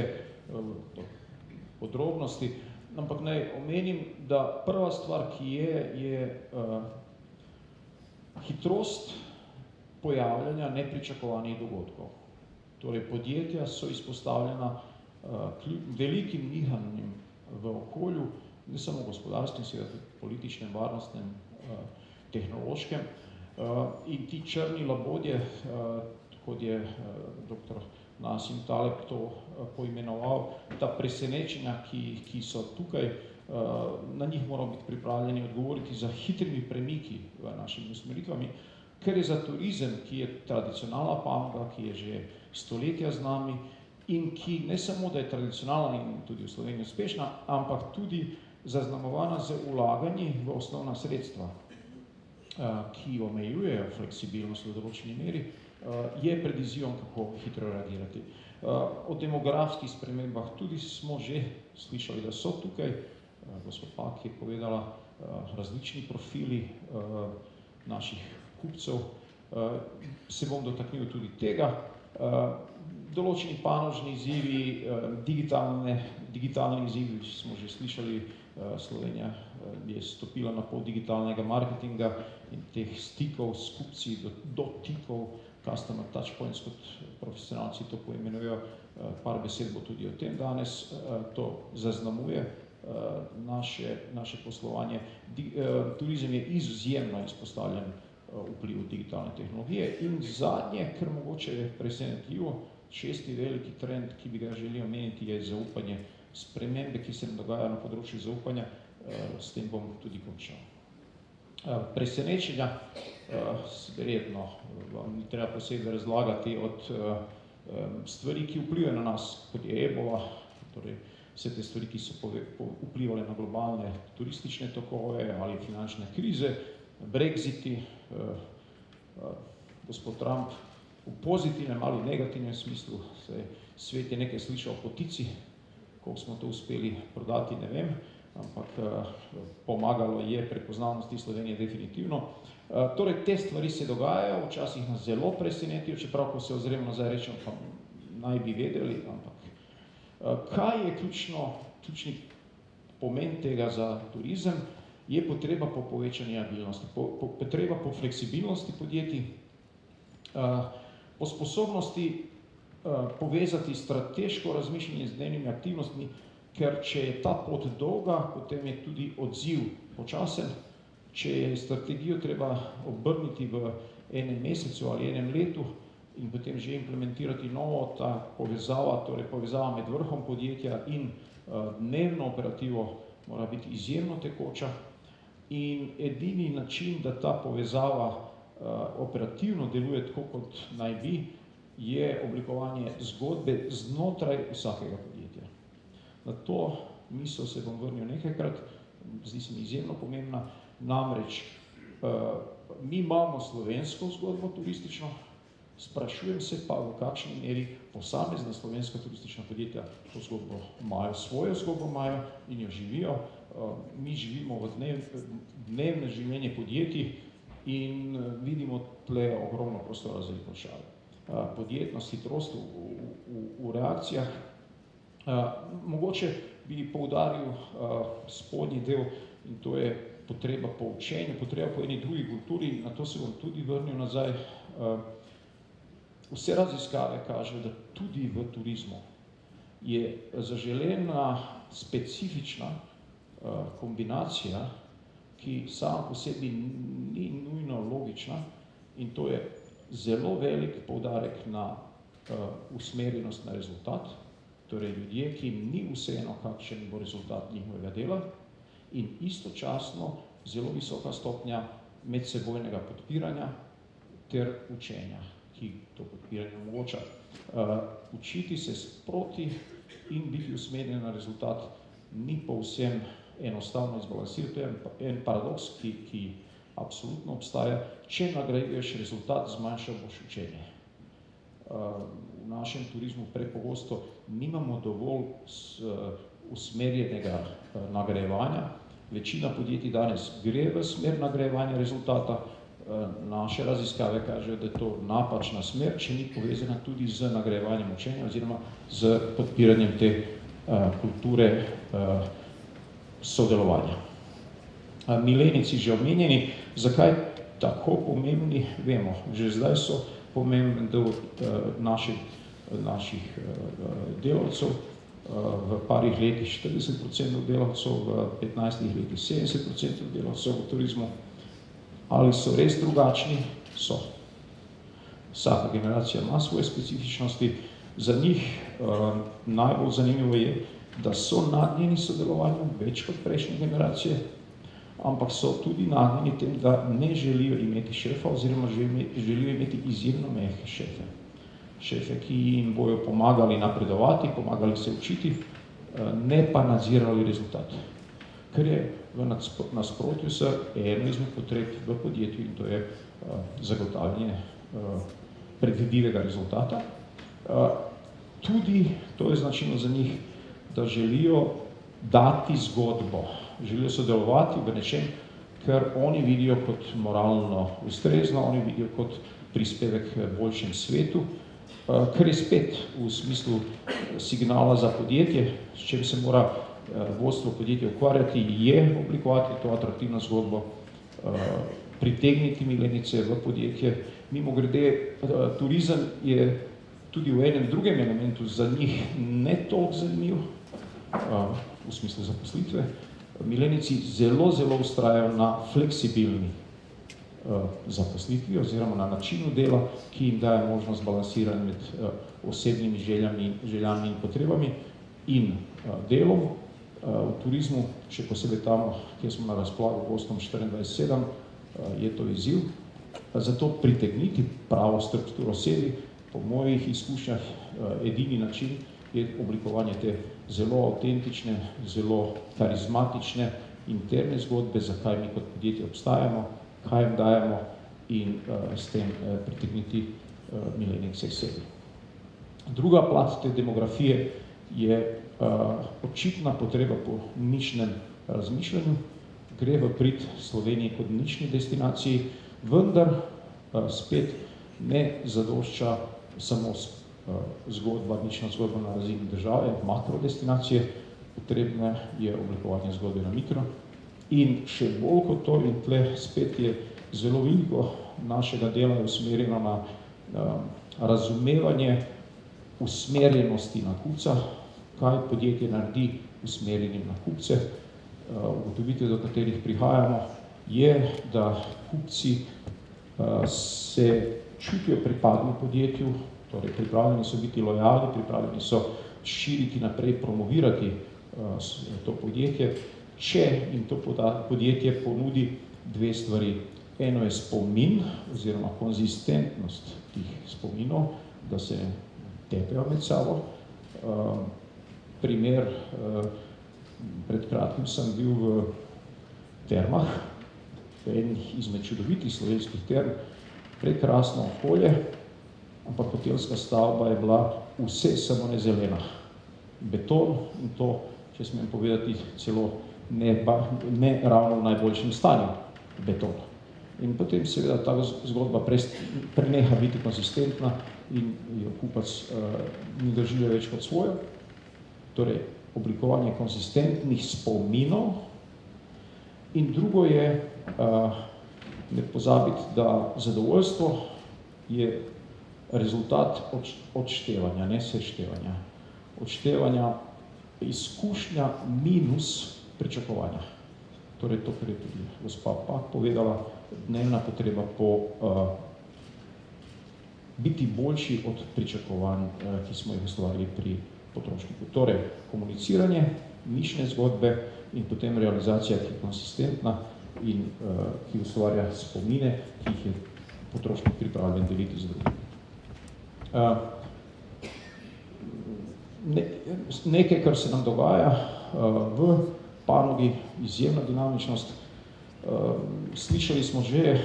S6: podrobnosti, ampak naj omenim, da prva stvar, ki je hitrost pojavljanja nepričakovanih dogodkov. Torej, podjetja so izpostavljena velikim nihanjem v okolju, ne samo gospodarskem, seveda tudi političnem, varnostnem, tehnološkem. In ti črni labodje, kot je dr. Nassim Taleb to poimenoval, ta presenečenja, ki so tukaj, na njih moramo biti pripravljeni odgovoriti za hitrimi premiki v našimi usmeritvami, ker je za turizem, ki je tradicionalna panoga, ki je že stoletja z nami in ki ne samo, da je tradicionalna in tudi v Sloveniji uspešna, ampak tudi zaznamovana z vlaganji v osnovna sredstva, ki omejujejo fleksibilnost v določeni meri, je pred izzivom, kako hitro reagirati. O demografskih spremembah tudi smo že slišali, da so tukaj. Gospod Pak je povedala, različni profili naših kupcev. Se bom dotaknil tudi tega. Določeni panožni izzivi, digitalni izzivi, smo že slišali, Slovenija je stopila na pot digitalnega marketinga in teh stikov s kupci, dotikov, customer touch points, kot profesionalci to poimenujejo. Par besed bo tudi o tem danes. To zaznamuje naše poslovanje. Turizem je izjemno izpostavljen vplivu digitalne tehnologije. In zadnje, kar mogoče je presenetljivo, 6. veliki trend, ki bi ga želel omeniti, je zaupanje, spremembe, ki se nam dogajajo na področju zaupanja. S tem bom tudi končal. Presenečenja, verjetno vam ni treba posebej razlagati od stvari, ki vplivajo na nas, kot je ebola, torej vse te stvari, ki so vplivali na globalne turistične tokove ali finančne krize, Brexiti, gospod Trump v pozitivnem ali negativnem smislu, svet je nekaj slišal o potici, koliko smo to uspeli prodati, ne vem, ampak pomagalo je prepoznavnosti Slovenije definitivno. Torej, te stvari se dogajajo, včasih nas zelo presenetijo, čeprav, ko se ozremo nazaj, rečemo, pa naj bi vedeli, ampak kaj je ključni pomen tega za turizem, je potreba po povečanju agilnosti, potreba po fleksibilnosti podjetij, po sposobnosti povezati strateško razmišljanje z dnevnimi aktivnostmi, ker če je ta pot dolga, potem je tudi odziv počasen. Če je strategijo treba obrniti v enem mesecu ali enem letu in potem že implementirati novo, ta povezava, torej povezava med vrhom podjetja in dnevno operativo mora biti izjemno tekoča in edini način, da ta povezava operativno deluje tako, kot naj bi, je oblikovanje zgodbe znotraj vsakega podjetja. Na to misel se bom vrnil nekajkrat, zdi se mi izjemno pomembna, namreč mi imamo slovensko zgodbo turistično, sprašujem se pa, v kakšni meri posamezna slovenska turistična podjetja to zgodbo imajo, svojo zgodbo imajo in jo živijo. Mi živimo v dnevne življenje podjetij in vidimo tle ogromno prostora za izboljšave. Podjetnost, hitrost v reakcijah. Mogoče bi poudaril spodnji del in to je potreba po učenju, potreba po eni drugi kulturi, na to se bom tudi vrnil nazaj. Vse raziskave kažejo, da tudi v turizmu je zaželena specifična kombinacija, ki sama po sebi ni nujno logična in to je zelo velik poudarek na usmerjenost na rezultat, torej ljudje, ki jim ni vseeno, kakšen bo rezultat njihovega dela in istočasno zelo visoka stopnja medsebojnega podpiranja ter učenja, ki to podpiranje omogoča. Učiti se sproti in biti usmerjen na rezultat ni povsem enostavno izbalansirati, to je en paradoks, ki absolutno obstaja. Če nagrajuješ rezultat, zmanjšal boš učenje. V našem turizmu prepogosto nimamo dovolj usmerjenega nagrajevanja. Večina podjetij danes gre v smer nagrajevanja rezultata. Naše raziskave kažejo, da je to napačna smer, če ni povezana tudi z nagrajevanjem učenja oziroma z podpiranjem te kulture sodelovanja. Milenijci že omenjeni, zakaj tako pomembni, vemo. Že zdaj so pomemben del naših delavcev, v parih letih 40% delavcev, v 15 letih 70% delavcev v turizmu. Ali so res drugačni? So. Vsaka generacija ima svoje specifičnosti. Za njih najbolj zanimivo je, da so nagnjeni sodelovanju več kot prejšnje generacije, ampak so tudi nagnjeni tem, da ne želijo imeti šefa oziroma želijo imeti izjemno mehke šefe. Šefe, ki jim bojo pomagali napredovati, pomagali se učiti, ne pa nadzirali rezultat. Ker je v nasprotju s eno izmed potreb v podjetju in to je zagotavljanje predvidljivega rezultata. Tudi to je značilno za njih, da želijo dati zgodbo, želijo sodelovati v nečem, kar oni vidijo kot moralno ustrezno, oni vidijo kot prispevek k boljšem svetu, kar je spet v smislu signala za podjetje, s čim se mora vodstvo podjetja ukvarjati, je oblikovati to atraktivno zgodbo, pritegniti milenice v podjetje. Mimogrede, turizem je tudi v enem drugem elementu za njih ne toliko zanimiv, v smislu zaposlitve. Milenici zelo vztrajajo na fleksibilni zaposlitvi oziroma na načinu dela, ki jim daje možnost balansiranja med osebnimi željami in potrebami in delom. V turizmu, še posebej tam, kjer smo na razpolago gostom 24/7, je to izziv. Zato pritegniti pravo strukturo sebi, po mojih izkušnjah, edini način je oblikovanje te zelo avtentične, zelo karizmatične, interne zgodbe, zakaj mi kot podjetje obstajamo, kaj jim dajemo in s tem pritegniti milenijce k sebi. Druga plat te demografije je očitna potreba po nišnem razmišljanju. Gre v prid Sloveniji kot nišni destinaciji, vendar spet ne zadošča samo nična zgodba na razini države, makrodestinacije, potrebno je oblikovanje zgodbe na mikro. In še bolj kot to, in tle spet je zelo veliko našega dela usmerjeno na razumevanje usmerjenosti na kupca, kaj podjetje naredi usmerjenim na kupce. Ugotovitev, do katerih prihajamo, je, da kupci se čutijo pripadni podjetju, torej pripravljeni so biti lojalni, pripravljeni so širiti naprej, promovirati to podjetje, če jim to podjetje ponudi dve stvari. Eno je spomin oziroma konzistentnost tih spominov, da se tepejo med sabo. Primer, pred kratkim sem bil v termah, enih izmed čudovitih slovenskih term, prekrasno okolje, ampak hotelska stavba je bila vse samo ne zelena. Beton in to, če smem povedati, celo ne ravno v najboljšem stanju beton. In potem seveda ta zgodba preneha biti konsistentna in jo kupac ni doživlja več kot svojo. Torej, oblikovanje konsistentnih spominov. In drugo je, ne pozabiti, da zadovoljstvo je rezultat odštevanja, ne seštevanja. Odštevanja, izkušnja minus pričakovanja. Torej, to, kar je tudi gospa Pak povedala, dnevna potreba po biti boljši od pričakovanj, ki smo jih ustvarili pri potrošniku. Torej, komuniciranje, nišne zgodbe in potem realizacija, ki je konsistentna in ki ustvarja spomine, ki jih je potrošnik pripravljen deliti z drugim. Nekaj, kar se nam dogaja v panogi, izjemna dinamičnost. Slišali smo že,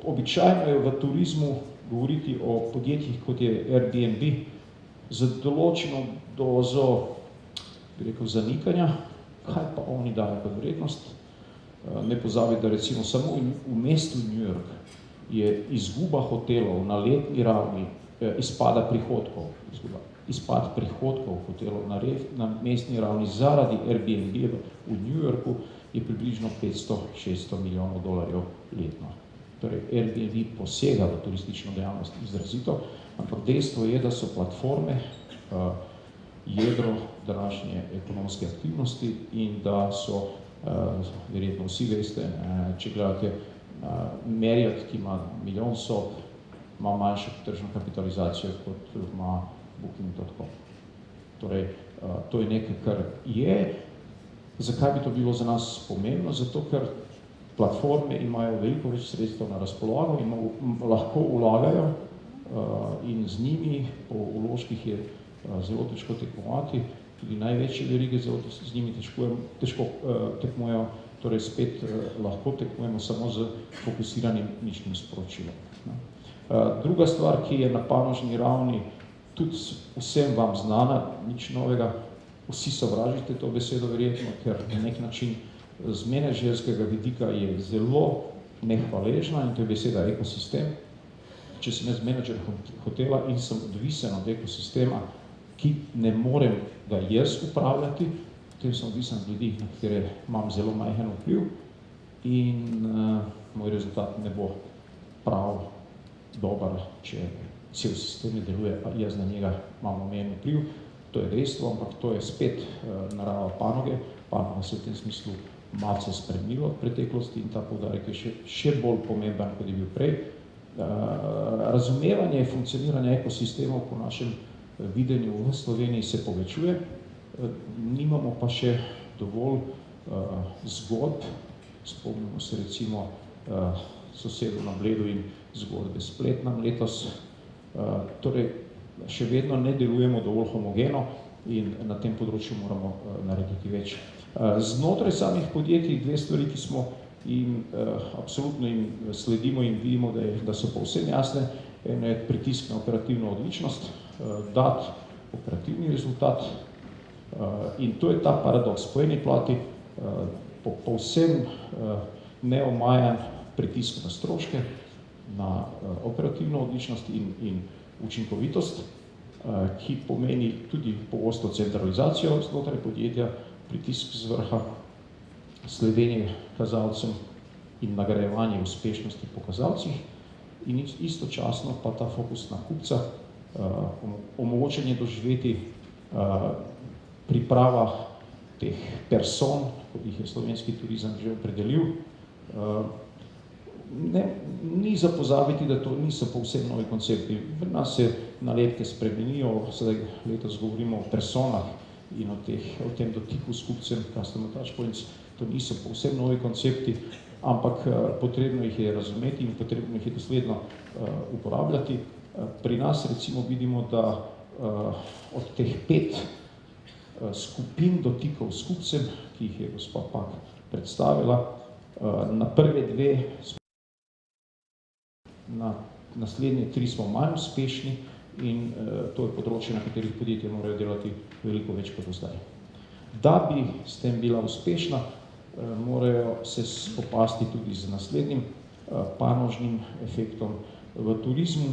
S6: običajno je v turizmu govoriti o podjetjih, kot je Airbnb, z določeno dozo, bi rekel, zanikanja, kaj pa oni dajo kot vrednost. Ne pozabiti, da recimo samo v mestu New York je izguba hotelov na letni ravni, izpad prihodkov hotelov na mestni ravni zaradi Airbnb v New Yorku je približno 500-600 milijonov dolarjev letno. Torej, Airbnb posega v turistično dejavnost izrazito, ampak dejstvo je, da so platforme jedro današnje ekonomske aktivnosti in da so, verjetno vsi veste, če gledate Marriott, ki ima milijon sob, ima manjšo tržno kapitalizacijo, kot ima Booking.com. Torej, to je nekaj, kar je. Zakaj bi to bilo za nas pomembno? Zato, ker platforme imajo veliko več sredstev na razpolago in lahko vlagajo in z njimi po vložkih je zelo težko tekmovati. Tudi največje verige z njimi težko tekmujejo, torej spet lahko tekmujemo samo z fokusiranim ničnim sporočilom. Druga stvar, ki je na panožni ravni tudi vsem vam znana, nič novega, vsi sovražite to besedo verjetno, ker na nek način z menedžerskega vidika je zelo nehvaležna in to je beseda ekosistem. Če sem jaz menedžer hotela in sem odvisen od ekosistema, ki ne morem ga jaz upravljati, potem sem odvisen od ljudi, na katere imam zelo majhen vpliv in moj rezultat ne bo prav dober, če cel sistem ne deluje, pa jaz na njega imam omejen vpliv. To je dejstvo, ampak to je spet narava panoge. Panoga se v tem smislu malce spremenilo od preteklosti in ta poudarek je še bolj pomemben, kot je bil prej. Razumevanje funkcioniranja ekosistemov po našem videnju v Sloveniji se povečuje, nimamo pa še dovolj zgodb. Spomnimo se recimo sosedu na Bledu in zgodbe Splet nam letos. Torej, še vedno ne delujemo dovolj homogeno in na tem področju moramo narediti več. Znotraj samih podjetij dve stvari, ki smo in absolutno jim sledimo in vidimo, da so povsem jasne. Eno je pritisk na operativno odličnost, dati operativni rezultat in to je ta paradoks. Po eni plati povsem neomajan pritisk na stroške, na operativno odličnost in učinkovitost, ki pomeni tudi pogosto centralizacijo znotraj podjetja, pritisk z vrha, sledenje kazalcem in nagrajevanje uspešnosti po kazalcih in istočasno pa ta fokus na kupca, omogočanje doživeti priprava teh person, kot jih je slovenski turizem že opredelil. Ni za pozabiti, da to niso povsem novi koncepti. Pri nas se nalepke spremenijo, sedaj letos govorimo o personah in o tem dotiku s kupcem, customer touch points. To niso povsem novi koncepti, ampak potrebno jih je razumeti in potrebno jih je dosledno uporabljati. Pri nas recimo vidimo, da od teh 5 skupin dotikov s kupcem, ki jih je gospa Pak predstavila, na prve 2 na naslednje 3 smo manj uspešni in to je področje, na katerih podjetja morajo delati veliko več kot do zdaj. Da bi s tem bila uspešna, morajo se spopasti tudi z naslednjim panožnim efektom. V turizmu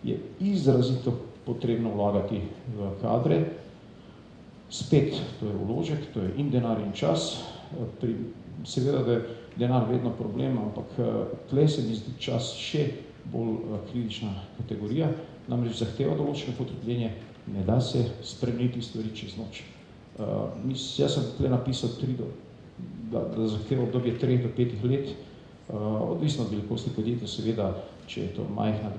S6: je izrazito potrebno vlagati v kadre. Spet, to je vložek, to je in denar in čas. Seveda, da je denar vedno problem, ampak tle se mi zdi čas še bolj kritična kategorija, namreč zahteva določeno potrpljenje, ne da se spremeniti stvari čez noč. Jaz sem tle napisal da zahteva obdobje 3 do 5 let, odvisno od velikosti podjetja, seveda, če je to majhna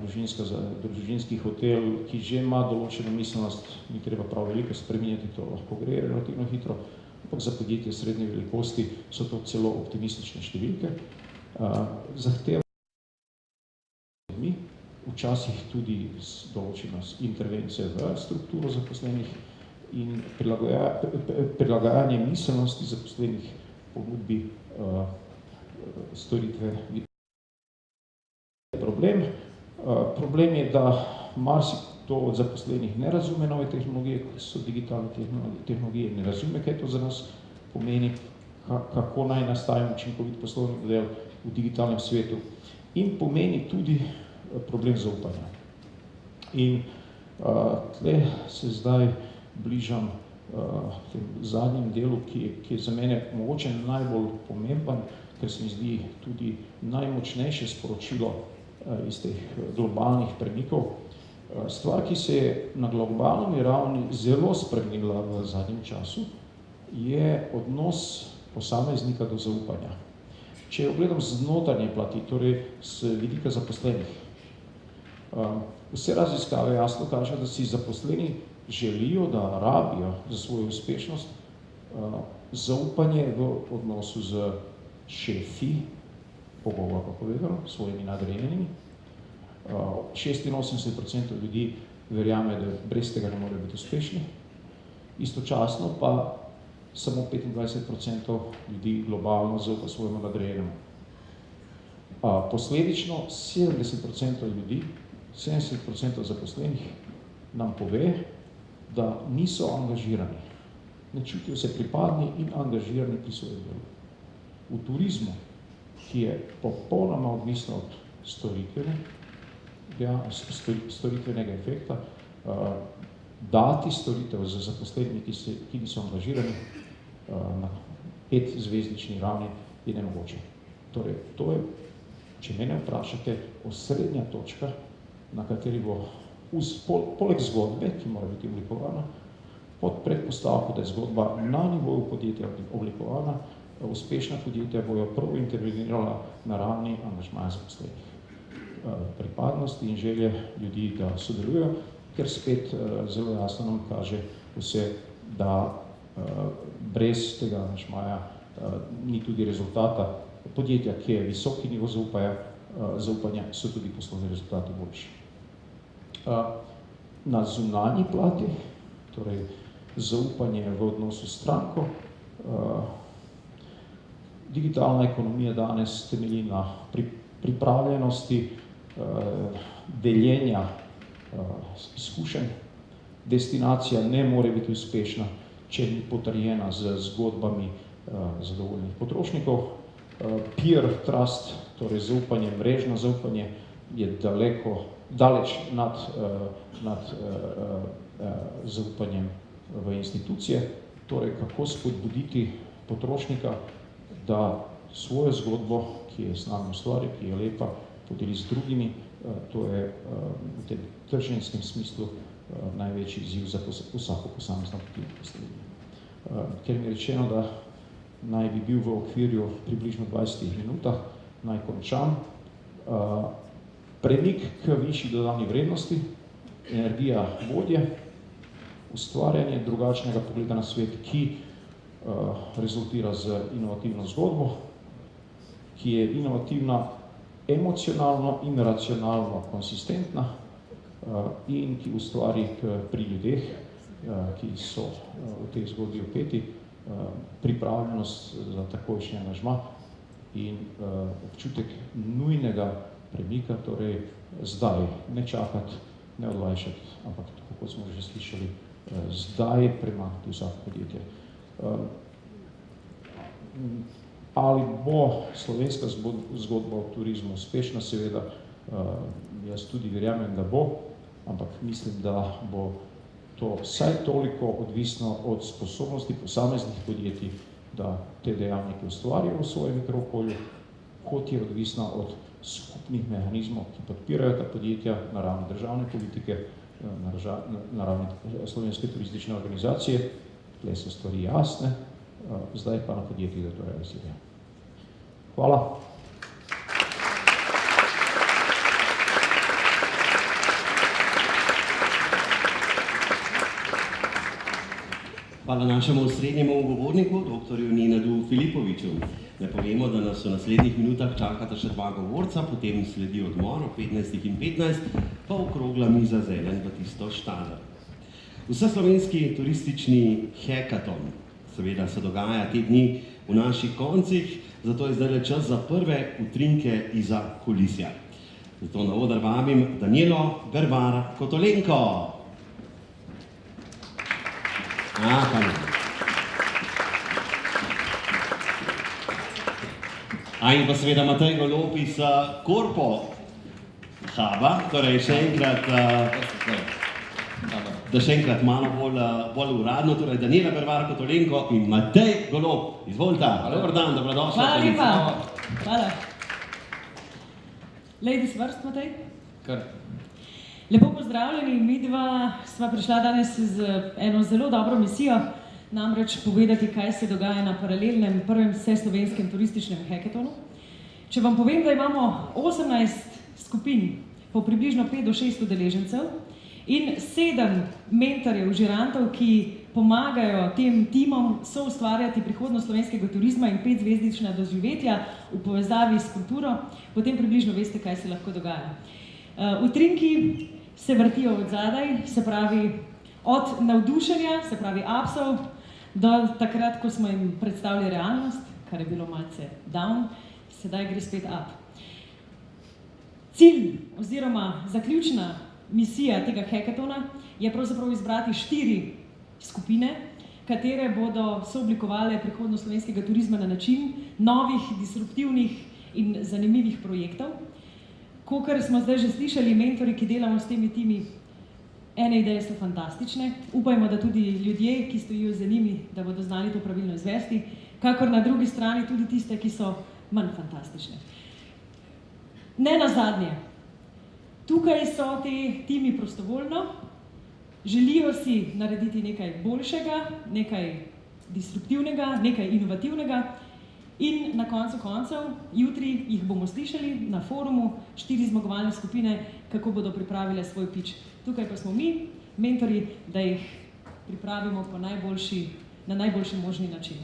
S6: družinski hotel, ki že ima določeno miselnost, ni treba prav veliko spreminjati, to lahko gre relativno hitro, ampak za podjetje srednje velikosti so to celo optimistične številke. Zahteva včasih tudi določeno intervencije v strukturo zaposlenih in prilagajanje miselnosti zaposlenih ponudbi storitve. Problem je, da marsikdo od zaposlenih ne razume nove tehnologije, kot so digitalne tehnologije, ne razume, kaj to za nas pomeni, kako naj nastaja učinkovit poslovni model v digitalnem svetu in pomeni tudi problem zaupanja. In tle se zdaj bližam tem zadnjem delu, ki je za mene mogoče najbolj pomemben, ker se mi zdi tudi najmočnejše sporočilo iz teh globalnih premikov. Stvar, ki se je na globalni ravni zelo spremenila v zadnjem času, je odnos posameznika do zaupanja. Če ogledam z notranje plati, torej z vidika zaposlenih, vse raziskave jasno kažejo, da si zaposleni želijo, da rabijo za svojo uspešnost zaupanje v odnosu z šefi, pogovorno povedano, svojimi nadrejenimi. 86% ljudi verjame, da brez tega ne morejo biti uspešni. Istočasno pa samo 25% ljudi globalno zaupa svojemu nadrejenemu. Posledično 70% ljudi, 70% zaposlenih nam pove, da niso angažirani. Ne čutijo se pripadni in angažirani pri svojem delu. V turizmu, ki je popolnoma odvisno od storitvenega efekta, dati storitev za zaposlenimi, ki niso angažirani na 5-zvezdični ravni, je nemogoče. Torej, to je, če mene vprašate, osrednja točka, na kateri bo poleg zgodbe, ki mora biti oblikovana, pod predpostavko, da je zgodba na nivoju podjetja oblikovana, uspešna podjetja bojo prav intervenirala na ravni angažmaja zaposlenih. Pripadnosti in želje ljudi, da sodelujo, ker spet zelo jasno nam kaže vse, da brez tega angažmaja ni tudi rezultata podjetja, ki je visoki nivo zaupanja, so tudi poslovni rezultati boljši. Na zunanji plati, torej zaupanje v odnosu s stranko, digitalna ekonomija danes temelji na pripravljenosti deljenja izkušenj. Destinacija ne more biti uspešna, če ni potrjena z zgodbami zadovoljnih potrošnikov. Peer trust, torej zaupanje, mrežno zaupanje, je daleč nad zaupanjem v institucije. Torej, kako spodbuditi potrošnika, da svojo zgodbo, ki je s nami ustvaril, ki je lepa, podeli z drugimi. To je v tem trženjskem smislu največji izziv za vsako posamezno podjetje. Ker mi je rečeno, da naj bi bil v okvirju približno 20 minutah, naj končam. Premik k višji dodani vrednosti, energija vodje, ustvarjanje drugačnega pogleda na svet, ki rezultira z inovativno zgodbo, ki je inovativna, emocionalno in racionalno konsistentna in ki ustvari pri ljudeh, ki so v tej zgodbi vpeti, pripravljenost za takojšnji angažma in občutek nujnega premika, torej zdaj, ne čakati, ne odlajšati, ampak tako kot smo že slišali, zdaj premakniti vsako podjetje. Ali bo slovenska zgodba o turizmu uspešna, seveda, jaz tudi verjamem, da bo, ampak mislim, da bo to vsaj toliko odvisno od sposobnosti posameznih podjetij, da te dejavnike ustvarijo v svojem mikrookolju, kot je odvisna od skupnih mehanizmov, ki podpirajo ta podjetja na ravni državne politike, na ravni Slovenske turistične organizacije. Tle so stvari jasne, zdaj pa na podjetjih, da to realizirajo. Hvala.
S1: Hvala našemu osrednjemu govorniku, dr. Nenadu Filipoviču. Ne povemo, da nas v naslednjih minutah čakata še dva govorca, potem sledi odmor ob 15:15, pa okrogla miza zelen v tisto štaler. Vseslovenski turistični hekaton seveda se dogaja te dni v naših koncih, zato je zdaj čas za prve utrinke izza kulisja. Zato na oder vabim Danijelo Grvar-Kotolenko. In pa seveda Matej Golob iz Korpo Huba, torej še enkrat, da še enkrat malo bolj uradno, torej Danijela Grvar-Kotolenko in Matej Golob. Izvolite, dober dan, dobrodošli.
S7: Hvala lepa. Hvala. Ladies first, Matej.
S8: Kar.
S7: Lepo pozdravljeni, midva sva prišla danes z eno zelo dobro misijo, namreč povedati, kaj se dogaja na paralelnem prvem vseslovenskem turističnem hekatonu. Če vam povem, da imamo 18 skupin po približno 5 do 6 udeležencev in 7 mentorjev, žirantov, ki pomagajo tem timom soustvarjati prihodnost slovenskega turizma in 5-zvezdična doživetja v povezavi s kulturo, potem približno veste, kaj se lahko dogaja. Utrinki se vrtijo od zadaj, se pravi od navdušenja, se pravi upsov, do takrat, ko smo jim predstavili realnost, kar je bilo malce down, sedaj gre spet up. Cilj oziroma zaključna misija tega hekatona je pravzaprav izbrati 4 skupine, katere bodo sooblikovale prihodnost slovenskega turizma na način novih, disruptivnih in zanimivih projektov. Kakor smo zdaj že slišali, mentori, ki delamo s temi timi, ene ideje so fantastične, upajmo, da tudi ljudje, ki stojijo za njimi, da bodo znali to pravilno izvesti, kakor na drugi strani tudi tiste, ki so manj fantastične. Ne nazadnje, tukaj so te timi prostovoljno, želijo si narediti nekaj boljšega, nekaj disruptivnega, nekaj inovativnega in na koncu koncev, jutri jih bomo slišali na forumu 4 zmagovalne skupine, kako bodo pripravile svoj pitch. Tukaj pa smo mi, mentori, da jih pripravimo na najboljši možni način.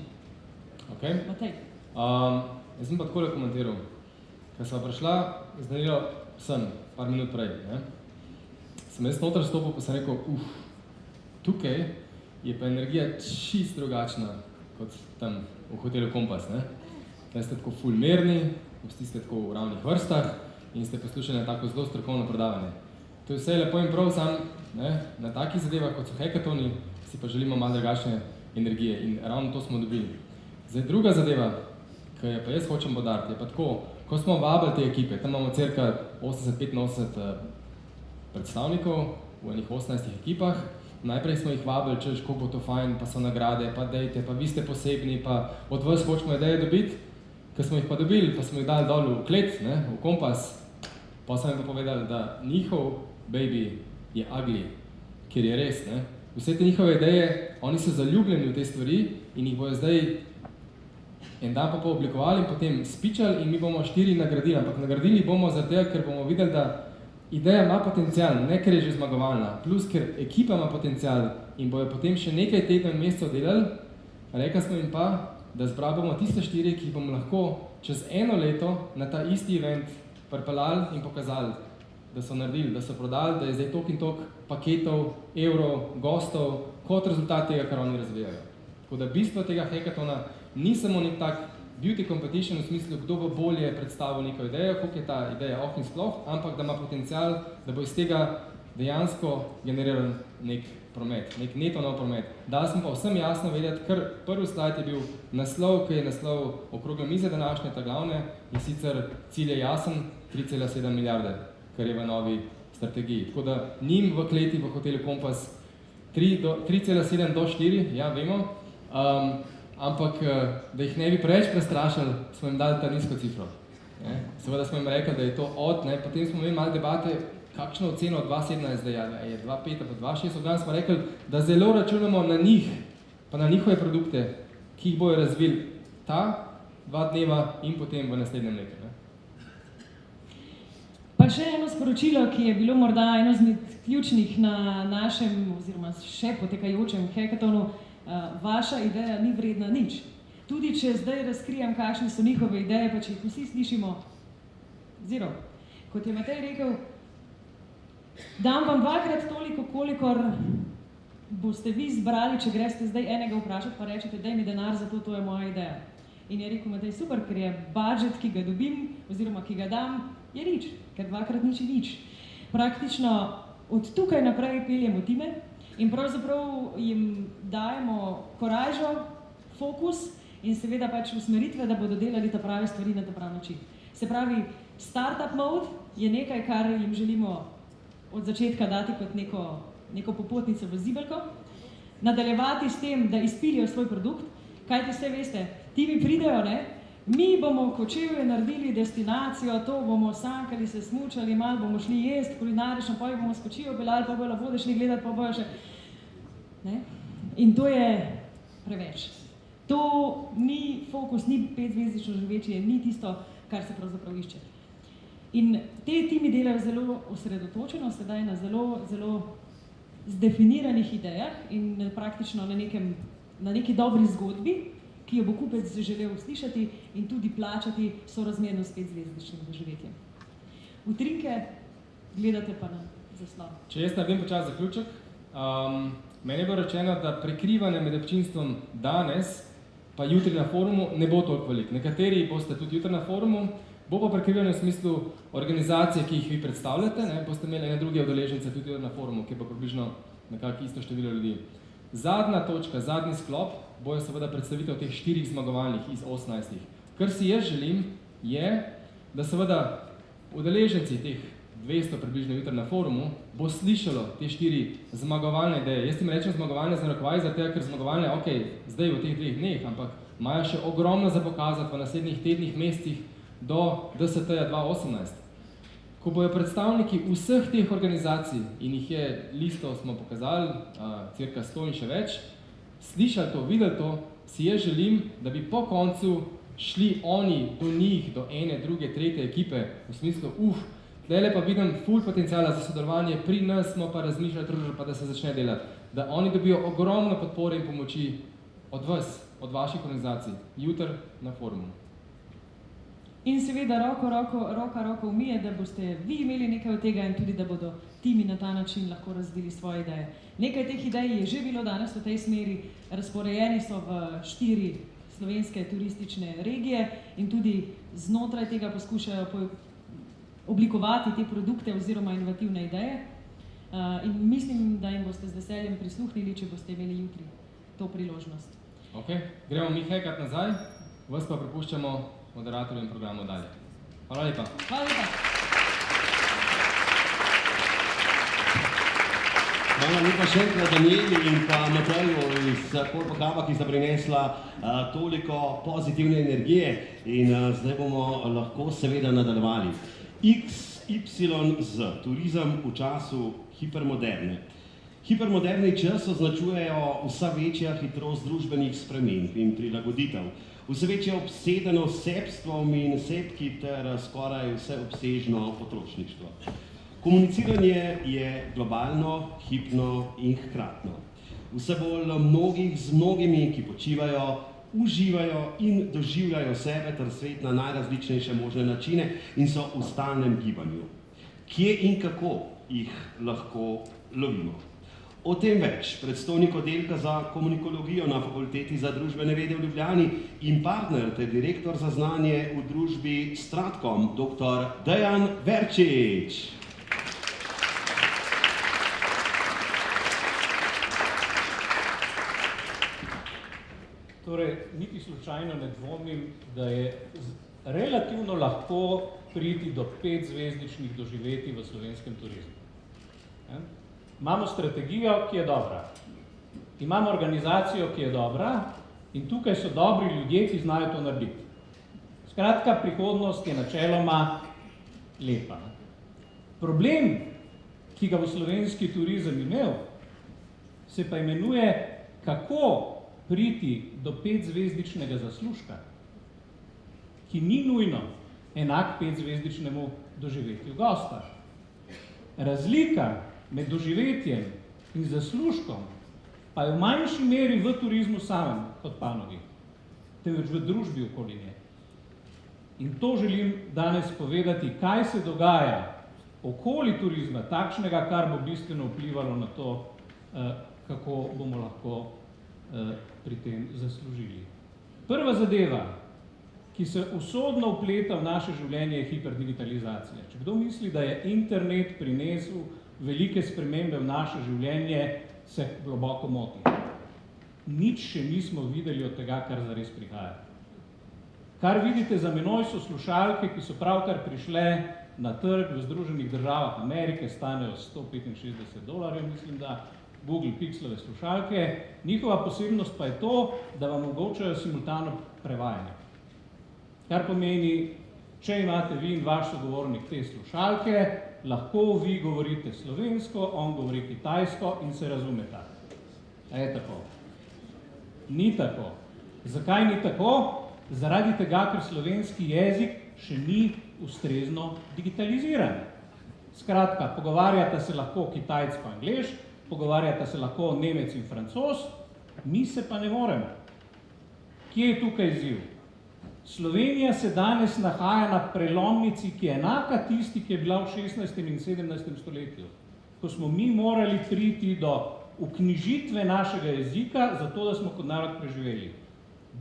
S8: Okay.
S7: Matej.
S8: jaz sem pa takole komentiral. Ko sva prišla z Danilo sem, par minut prej, ne? Sem jaz noter stopil, pa sem rekel, tukaj je pa energija čist drugačna kot tam v hotelu Kompas, ne? Tukaj ste tako ful merni, ste tako v ravnih vrstah in ste poslušali na tako zelo strokovno predavanje. To je vse lepo in prav, sam, ne? Na takih zadevah, kot so hackatoni, si pa želimo malo drugačne energije in ravno to smo dobili. Zdaj, druga zadeva, ki jo pa jaz hočem podariti, je pa tako, ko smo vabili te ekipe, tam imamo cirka 80-85 predstavnikov v enih 18 ekipah, najprej smo jih vabili, češ, kako bo to fajn, pa so nagrade, pa dejte, pa vi ste posebni, pa od vas hočemo ideje dobiti. Ko smo jih pa dobili, pa smo jih dali dol v klet, ne, v Kompas, pa so jim pa povedali, da njihov baby je ugly, ker je res, ne. Vse te njihove ideje, oni so zaljubljeni v te stvari in jih bojo zdaj en dan pa oblikovali in potem spičali in mi bomo 4 nagradili, ampak nagradili bomo zaradi tega, ker bomo videli, da ideja ima potencial, ne ker je že zmagovalna, plus ker ekipa ima potencial in bojo potem še nekaj tednov in mesecev delali, rekli smo jim pa, da zbrali bomo tiste 4, ki jih bomo lahko čez 1 leto na ta isti event pripeljali in pokazali, da so naredili, da so prodali, da je zdaj toliko in toliko paketov, evrov, gostov, kot rezultat tega, kar oni razvijajo. Tako da bistvo tega hackatona ni samo nek tak beauty competition v smislu, kdo bo bolje predstavil neko idejo, koliko je ta ideja in sploh, ampak da ima potencial, da bo iz tega dejansko generiran nek promet, nek neto nov promet. Dali smo pa vsem jasno vedeti, ker prvi slajd je bil naslov, ki je naslov okrogle mize današnje, ta glavne, in sicer cilj je jasen, 3,7 milijarde, kar je v novi strategiji. Tako da njim v kleti v hotelu Kompas 3,7 do 4, ja, vemo, ampak da jih ne bi preveč prestrašili, smo jim dali ta nizko cifro. Seveda smo jim rekli, da je to od, ne, potem smo imeli malo debate, kakšno oceno 2017 zdaj je, 2,5 pa 2,6, od danes smo rekli, da zelo računamo na njih, pa na njihove produkte, ki jih bojo razvili ta 2 dneva in potem v naslednjem letu. Ne.
S7: Pa še eno sporočilo, ki je bilo morda eno izmed ključnih na našem, oziroma še potekajočem hackatonu, vaša ideja ni vredna nič. Tudi če zdaj razkrijem, kakšne so njihove ideje, pa če jih vsi slišimo, zero. Kot je Matej rekel, dam vam 2-krat toliko, kolikor boste vi zbrali, če greste zdaj enega vprašati, pa rečete, daj mi denar za to, to je moja ideja. In je rekel Matej, super, ker je budžet, ki ga dobim, oziroma ki ga dam, je nič, ker 2-krat nič je nič. Praktično od tukaj naprej peljemo time in pravzaprav jim dajemo koražo, fokus in seveda pač usmeritve, da bodo delali ta prave stvari na ta prav način. Se pravi, startup mode je nekaj, kar jim želimo od začetka dati kot neko popotnico v zibelko, nadaljevati s tem, da izpilijo svoj produkt, kajti vse veste, ti mi pridejo, ne, mi bomo v Kočevju naredili destinacijo, to bomo sankali, se smučali, malo bomo šli jesti, kulinarično, pa bomo s Kočevjo belali, pa bojo bodo šli gledati, pa bojo še... Ne? In to je preveč. To ni fokus, ni 5-zvezdično živečje, ni tisto, kar se pravzaprav išče. In te timi delajo zelo osredotočeno, sedaj na zelo zdefiniranih idejah in praktično na neki dobri zgodbi, ki jo bo kupec želel slišati in tudi plačati sorazmerno s 5-zvezdičnim doživetjem. Utrinke gledate pa na zaslon.
S8: Če jaz naredim počas zaključek, meni je bilo rečeno, da prekrivanje med občinstvom danes pa jutri na forumu ne bo toliko veliko. Nekateri boste tudi jutri na forumu, bo pa prekrivanje v smislu organizacije, ki jih vi predstavljate, ne, boste imeli ene druge udeležence tudi na forumu, ki je pa približno nekako isto število ljudi. Zadnja točka, zadnji sklop, bojo seveda predstavitev teh 4 zmagovalnih iz 18. Kar si jaz želim, je, da seveda udeleženci teh 200 približno jutri na forumu bo slišalo te 4 zmagovalne ideje. Jaz jim rečem zmagovalne z narekovaji, zato ker zmagovalne, ok, zdaj v teh 2 dneh, ampak imajo še ogromno za pokazati v naslednjih tednih, mesecih do DST-ja 2018. Ko bojo predstavniki vseh teh organizacij, in jih je listo smo pokazali, cirka 100 in še več, slišali to, videli to, si jaz želim, da bi po koncu šli oni do njih, do ene, druge, tretje ekipe, v smislu, tlele pa vidim ful potencijala za sodelovanje, pri nas smo pa razmišljali, pa da se začne delati, da oni dobijo ogromno podpore in pomoči od vas, od vaših organizacij, jutri na forumu.
S7: In seveda roka roko umije, da boste vi imeli nekaj od tega in tudi, da bodo timi na ta način lahko razvili svoje ideje. Nekaj teh idej je že bilo danes v tej smeri, razporejeni so v 4 slovenske turistične regije in tudi znotraj tega poskušajo oblikovati te produkte oziroma inovativne ideje. In mislim, da jim boste z veseljem prisluhnili, če boste imeli jutri to priložnost.
S8: Ok, gremo mi hekat nazaj, vas pa prepuščamo moderatorju in programu dalje. Hvala lepa.
S7: Hvala lepa.
S1: Hvala lepa še enkrat Danieli in pa Mateju iz Korpokaba, ki sta prinesla toliko pozitivne energije in zdaj bomo lahko seveda nadaljevali. XYZ, turizem v času hipermoderne. Hipermoderni čas označujejo vsa večja hitrost družbenih sprememb in prilagoditev, vse večja obsedenost s sebstvom in sebki ter skoraj vseobsežno potrošništvo. Komuniciranje je globalno, hipno in hkratno. Vse bolj mnogih z mnogimi, ki počivajo, uživajo in doživljajo sebe ter svet na najrazličnejše možne načine in so v stalnem gibanju. Kje in kako jih lahko lovimo? O tem več predstojnik oddelka za komunikologijo na Fakulteti za družbene vede v Ljubljani in partner ter direktor za znanje v družbi Stratkom, dr. Dejan Verčič.
S9: Torej, niti slučajno ne dvomim, da je relativno lahko priti do 5-zvezdičnih doživetij v slovenskem turizmu. Imamo strategijo, ki je dobra. Imamo organizacijo, ki je dobra in tukaj so dobri ljudje, ki znajo to narediti. Skratka, prihodnost je načeloma lepa. Problem, ki ga bo slovenski turizem imel, se pa imenuje, kako priti do 5-zvezdičnega zaslužka, ki ni nujno enak 5-zvezdičnemu doživetju gosta. Razlika med doživetjem in zaslužkom pa je v manjši meri v turizmu samem kot panogi, temveč v družbi okoli nje. In to želim danes povedati, kaj se dogaja okoli turizma, takšnega, kar bo bistveno vplivalo na to, kako bomo lahko pri tem zaslužili. Prva zadeva, ki se usodno vpleta v naše življenje, je hiperdigitalizacija. Če kdo misli, da je internet prinesel velike spremembe v naše življenje, se globoko moti. Nič še nismo videli od tega, kar zares prihaja. Kar vidite za menoj so slušalke, ki so pravkar prišle na trg v Združenih državah Amerike, stanejo $165, mislim, da Google Pixelove slušalke. Njihova posebnost pa je to, da vam omogočajo simultano prevajanje. Kar pomeni, če imate vi in vaš sogovornik te slušalke, lahko vi govorite slovensko, on govori kitajsko in se razumeta. Je tako? Ni tako. Zakaj ni tako? Zaradi tega, ker slovenski jezik še ni ustrezno digitaliziran. Skratka, pogovarjata se lahko Kitajec pa Anglež, pogovarjata se lahko Nemec in Francoz, mi se pa ne moremo. Kje je tukaj izziv? Slovenija se danes nahaja na prelomnici, ki je enaka tisti, ki je bila v 16. in 17. stoletju, ko smo mi morali priti do uknjižitve našega jezika, zato da smo kot narod preživeli.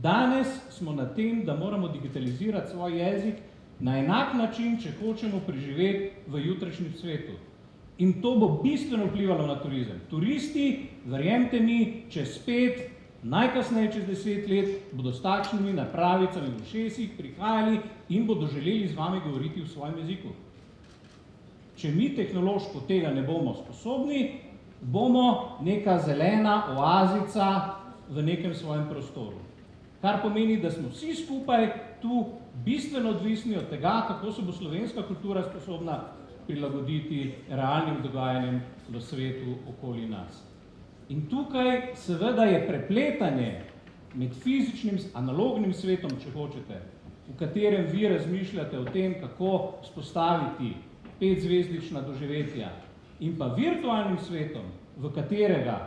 S9: Danes smo na tem, da moramo digitalizirati svoj jezik na enak način, če hočemo preživeti v jutrišnjem svetu. In to bo bistveno vplivalo na turizem. Turisti, verjemite mi, čez 5, najkasneje čez 10 let, bodo s takšnimi napravicami v ušesih prihajali in bodo želeli z vami govoriti v svojem jeziku. Če mi tehnološko tega ne bomo sposobni, bomo neka zelena oazica v nekem svojem prostoru. Kar pomeni, da smo vsi skupaj tu bistveno odvisni od tega, kako se bo slovenska kultura sposobna prilagoditi realnim dogajanjem v svetu okoli nas. In tukaj seveda je prepletanje med fizičnim, analognim svetom, če hočete, v katerem vi razmišljate o tem, kako spostaviti 5-zvezdična doživetja, in pa virtualnim svetom, v katerega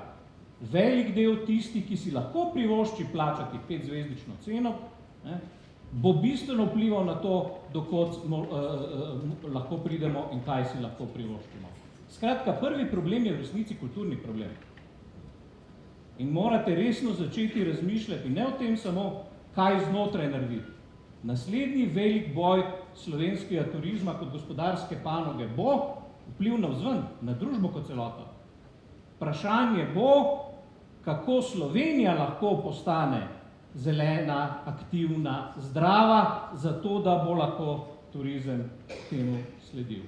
S9: velik del tisti, ki si lahko privošči plačati 5-zvezdično ceno, bo bistveno vplival na to, dokot lahko pridemo in kaj si lahko privoščimo. Skratka, prvi problem je v resnici kulturni problem. In morate resno začeti razmišljati ne o tem samo, kaj znotraj narediti. Naslednji velik boj slovenskega turizma kot gospodarske panoge bo vpliv navzven, na družbo kot celoto. Vprašanje bo, kako Slovenija lahko postane zelena, aktivna, zdrava, zato da bo lahko turizem temu sledil.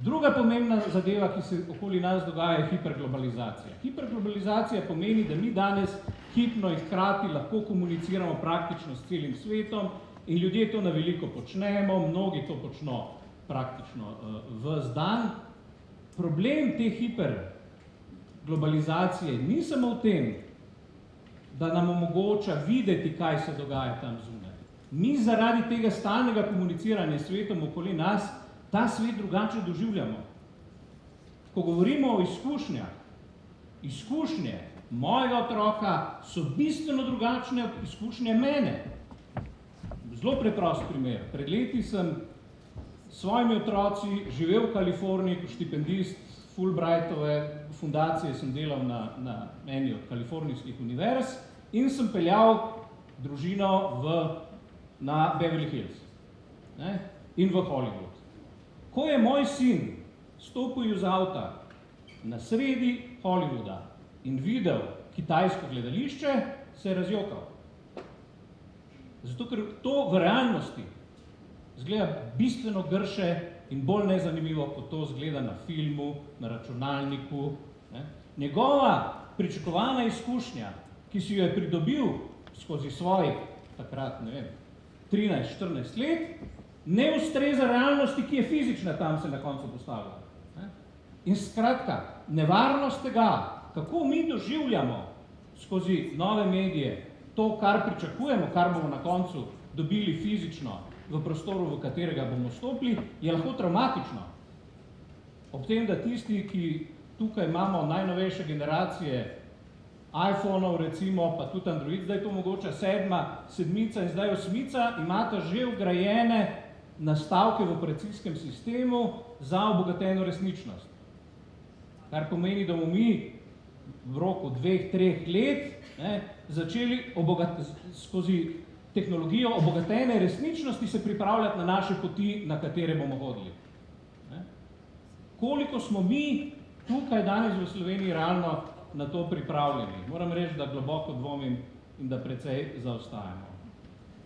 S9: Druga pomembna zadeva, ki se okoli nas dogaja, je hiperglobalizacija. Hiperglobalizacija pomeni, da mi danes hipno in hkrati lahko komuniciramo praktično s celim svetom in ljudje to na veliko počnemo, mnogi to počno praktično ves dan. Problem te hiperglobalizacije ni samo v tem, da nam omogoča videti, kaj se dogaja tam zunaj. Mi zaradi tega stalnega komuniciranja s svetom okoli nas ta svet drugače doživljamo. Ko govorimo o izkušnjah, izkušnje mojega otroka so bistveno drugačne od izkušnje mene. Zelo preprost primer. Pred leti sem s svojimi otroci živel v Kaliforniji kot štipendist Fulbrightove fundacije, sem delal na eni od kalifornijskih univerz in sem peljal družino na Beverly Hills in v Hollywood. Ko je moj sin stopil iz avta na sredi Hollywooda in videl kitajsko gledališče, se je razjokal. Zato, ker to v realnosti izgleda bistveno grše in bolj nezanimivo, kot to izgleda na filmu, na računalniku. Njegova pričakovana izkušnja, ki si jo je pridobil skozi svojih, takrat, ne vem, 13-14 let, ne ustreza realnosti, ki je fizična, tam se na koncu postavlja. In skratka, nevarnost tega, kako mi doživljamo skozi nove medije to, kar pričakujemo, kar bomo na koncu dobili fizično v prostoru, v katerega bomo stopili, je lahko traumatično. Ob tem, da tisti, ki tukaj imamo najnovejše generacije iPhone-ov, recimo, pa tudi Android, zdaj to mogoče 7, 7 in zdaj 8, imata že vgrajene nastavke v operacijskem sistemu za obogateno resničnost. Kar pomeni, da bomo mi v roku 2-3 let začeli skozi tehnologijo obogatene resničnosti se pripravljati na naše poti, na katere bomo hodili. Koliko smo mi tukaj danes v Sloveniji realno na to pripravljeni? Moram reči, da globoko dvomim in da precej zaostajamo.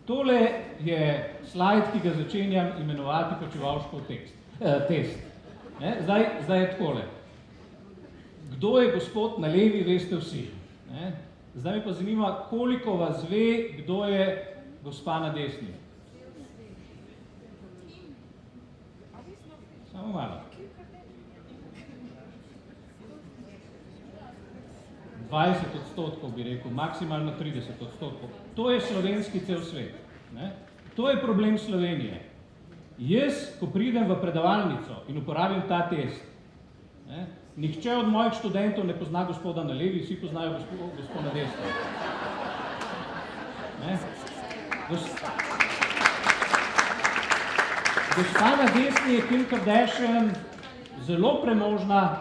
S9: Tole je slajd, ki ga začenjam imenovati Počivalškov test. Zdaj je takole. Kdo je gospod na levi, veste vsi. Zdaj me pa zanima, koliko vas ve, kdo je gospa na desni. Samo malo. 20% bi rekel, maksimalno 30%. To je slovenski cel svet. To je problem Slovenije. Jaz, ko pridem v predavalnico in uporabim ta test, nihče od mojih študentov ne pozna gospoda na levi, vsi poznajo gospoda na desni. Gospa na desni je Kim Kardashian, zelo premožna,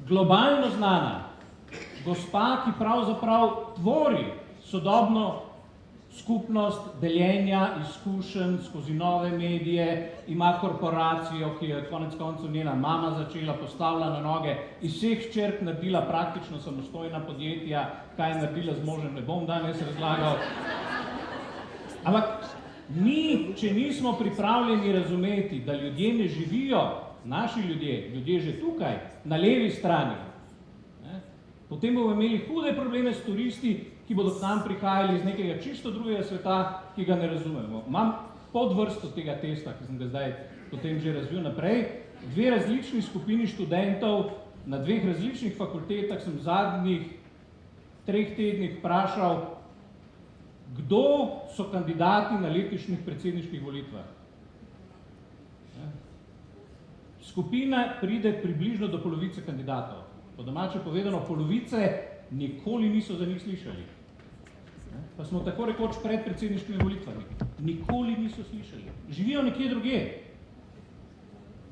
S9: globalno znana. Gospa, ki pravzaprav tvori sodobno skupnost deljenja izkušenj skozi nove medije, ima korporacijo, ki je konec koncev njena mama začela, postavila na noge, iz vseh hčerk naredila praktično samostojna podjetja, kaj je naredila z možem, ne bom danes razlagal. Ampak mi, če nismo pripravljeni razumeti, da ljudje ne živijo, naši ljudje že tukaj, na levi strani, potem bomo imeli hude probleme s turisti, ki bodo k nam prihajali iz nekega čisto drugega sveta, ki ga ne razumemo. Imam podvrsto tega testa, ki sem ga zdaj potem že razvil naprej. 2 različni skupini študentov na 2 različnih fakultetah sem v zadnjih 3 tednih vprašal, kdo so kandidati na letošnjih predsedniških volitvah. Skupina pride približno do polovice kandidatov. Po domače povedano, polovice nikoli niso za njih slišali. Pa smo tako rekoč pred predsedniškimi volitvami. Nikoli niso slišali. Živijo nekje drugje.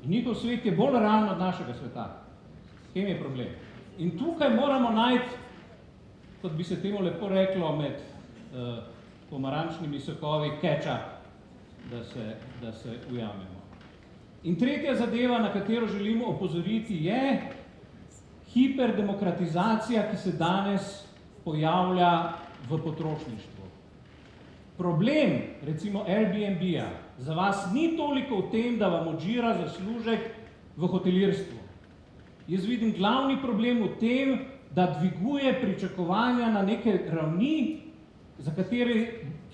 S9: In njihov svet je bolj realno od našega sveta. S tem je problem. In tukaj moramo najti, kot bi se temu lepo reklo, med pomarančnimi sokovi ketchup, da se ujamemo. In tretja zadeva, na katero želimo opozoriti, je hiperdemokratizacija, ki se danes pojavlja v potrošništvu. Problem, recimo Airbnb-a, za vas ni toliko v tem, da vam odžira zaslužek v hotelirstvu. Jaz vidim glavni problem v tem, da dviguje pričakovanja na neke ravni, za katere,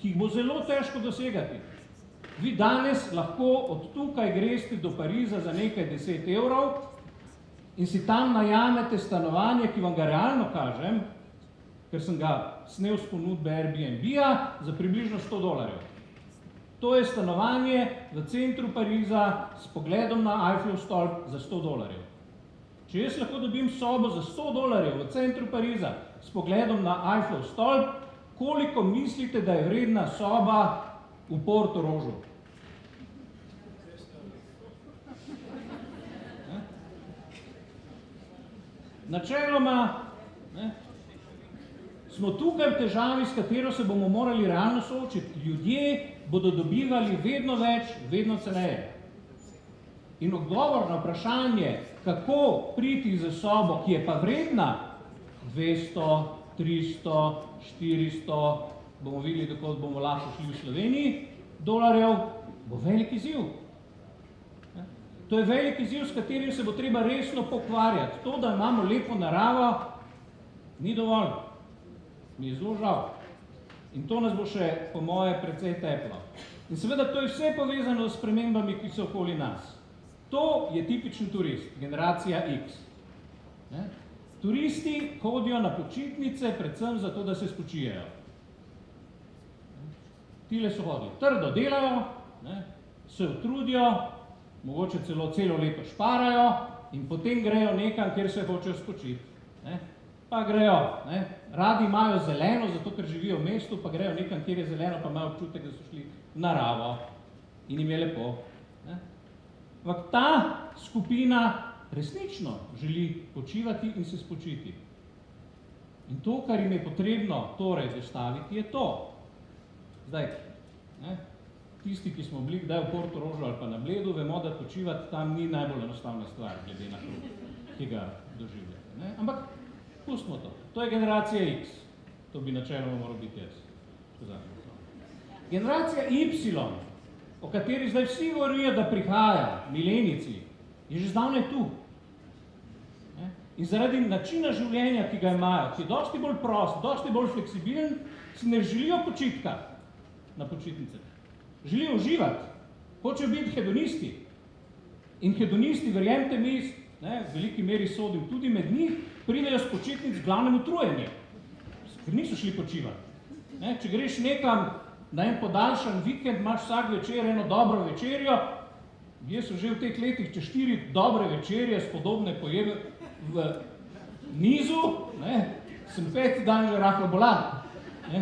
S9: ki jih bo zelo težko dosegati. Vi danes lahko od tukaj greste do Pariza za nekaj 10 evrov in si tam najamete stanovanje, ki vam ga realno kažem, ker sem ga snel s ponudbe Airbnb-a za približno $100. To je stanovanje v centru Pariza s pogledom na Eiffelov stolp za $100. Če jaz lahko dobim sobo za $100 v centru Pariza s pogledom na Eiffelov stolp, koliko mislite, da je vredna soba v Portorožu? Načeloma smo tukaj v težavi, s katero se bomo morali realno soočiti. Ljudje bodo dobivali vedno več, vedno ceneje. In odgovor na vprašanje, kako priti za sobo, ki je pa vredna 200, 300, 400, bomo videli, dokot bomo lahko šli v Sloveniji, dolarjev, bo velik izziv. To je velik izziv, s katerim se bo treba resno pokvarjati. To, da imamo lepo naravo, ni dovolj. Mi je zelo žal. In to nas bo še, po moje, precej teplo. In seveda to je vse povezano s spremembami, ki so okoli nas. To je tipičen turist, generacija X. Turisti hodijo na počitnice predvsem zato, da se spočijejo. Tile so hodili. Trdo delajo, se utrudijo, mogoče celo leto šparajo in potem grejo nekam, kjer se hočejo spočiti. Pa grejo, radi imajo zeleno, zato ker živijo v mestu, pa grejo nekam, kjer je zeleno, pa imajo občutek, da so šli v naravo in jim je lepo. Ampak ta skupina resnično želi počivati in se spočiti. In to, kar jim je potrebno torej dostaviti, je to. Zdaj, tisti, ki smo bili kdaj v Portorožu ali pa na Bledu, vemo, da počivati tam ni najbolj enostavna stvar, glede na to, ki ga doživljate. Ampak pustimo to. To je generacija X. To bi načeloma moral biti jaz. Generacija Y, o kateri zdaj vsi govorijo, da prihaja, milenijci, je že zdavnaj tu. In zaradi načina življenja, ki ga imajo, ki je dosti bolj prost, dosti bolj fleksibilen, si ne želijo počitka na počitnice. Želijo uživati, hočejo biti hedonisti. In hedonisti, verjemite mi, v veliki meri sodim tudi med njih, pridejo s počitnic v glavnem utrujeni, ker niso šli počivati. Če greš nekam na en podaljšan vikend, imaš vsak večer eno dobro večerjo, jaz sem že v teh letih, če 4 dobre večerje spodobne pojem v nizu, sem 5. dan že rahlo bolan.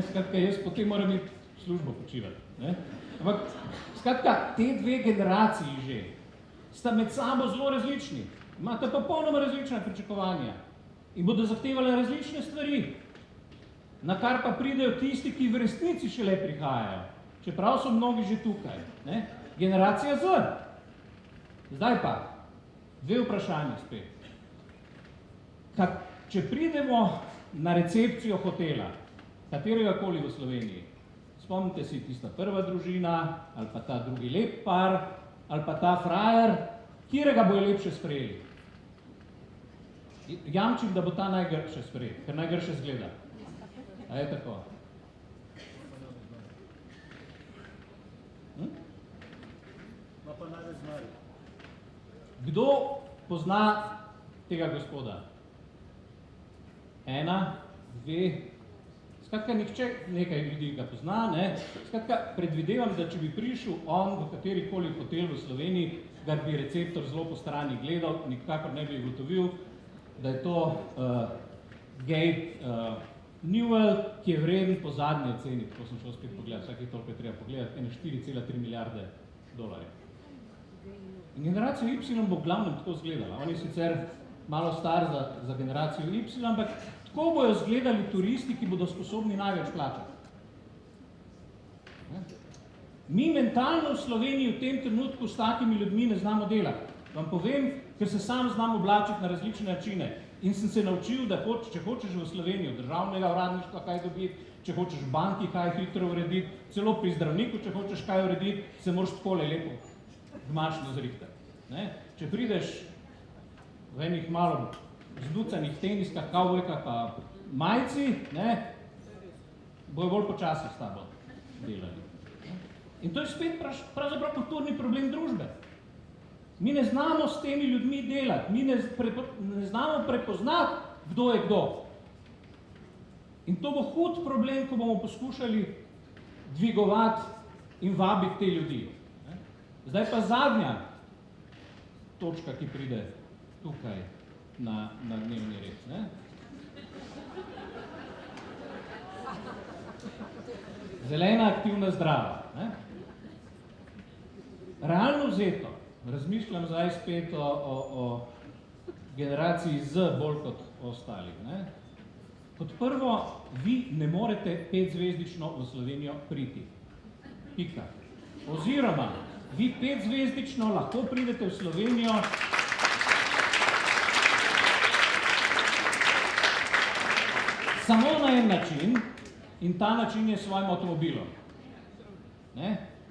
S9: Skratka, jaz potem moram iti v službo počivati. Ampak, skratka, te dve generaciji že sta med sabo zelo različni. Imate pa popolnoma različna pričakovanja in bodo zahtevali različne stvari, na kar pa pridejo tisti, ki v resnici šele prihajajo, čeprav so mnogi že tukaj. Generacija Z. Zdaj pa, dve vprašanje spet. Če pridemo na recepcijo hotela, kateregakoli v Sloveniji, spomnite si tista prva družina, ali pa ta drugi lep par, ali pa ta frajer, kjerega bojo lepše sprejeli? Jamčim, da bo ta najgrše sprejet, ker najgrše zgleda. A je tako? Kdo pozna tega gospoda? 1, 2, skratka, nihče nekaj ljudi ga pozna, Skratka, predvidevam, da če bi prišel on v katerikoli hotel v Sloveniji, ga bi receptor zelo po strani gledal, nikakor ne bi ugotovil, da je to gej Newell, ki je vreden po zadnji oceni, ko sem šel spet pogledati, vsake toliko je treba pogledati, 4,3 milijarde dolarjev. In generacija Y bo v glavnem tako izgledala. On je sicer malo star za generacijo Y, ampak tako bojo izgledali turisti, ki bodo sposobni največ plačati. Mi mentalno v Sloveniji v tem trenutku s takimi ljudmi ne znamo delati. Vam povem, ker se sam znam oblačiti na različne načine. In sem se naučil, da če hočeš v Slovenijo državnega uradništva kaj dobiti, če hočeš v banki kaj hitro urediti, celo pri zdravniku, če hočeš kaj urediti, se moraš takole lepo gmašno zrihtati. Če prideš v enih malo zducanih teniskah, kavbojkah pa majci, bojo bolj počasi s tabo delali. In to je spet pravzaprav kulturni problem družbe. Mi ne znamo s temi ljudmi delati, mi ne znamo prepoznati, kdo je kdo. In to bo hud problem, ko bomo poskušali dvigovati in vabiti te ljudi. Zdaj pa zadnja točka, ki pride tukaj na dnevni red. Zelena, aktivna, zdrava. Realno vzeto, razmišljam zdaj spet o generaciji Z bolj kot ostalih. Kot prvo, vi ne morete 5-zvezdično v Slovenijo priti. Pika. Oziroma, vi 5-zvezdično lahko pridete v Slovenijo samo na en način in ta način je s svojim avtomobilom.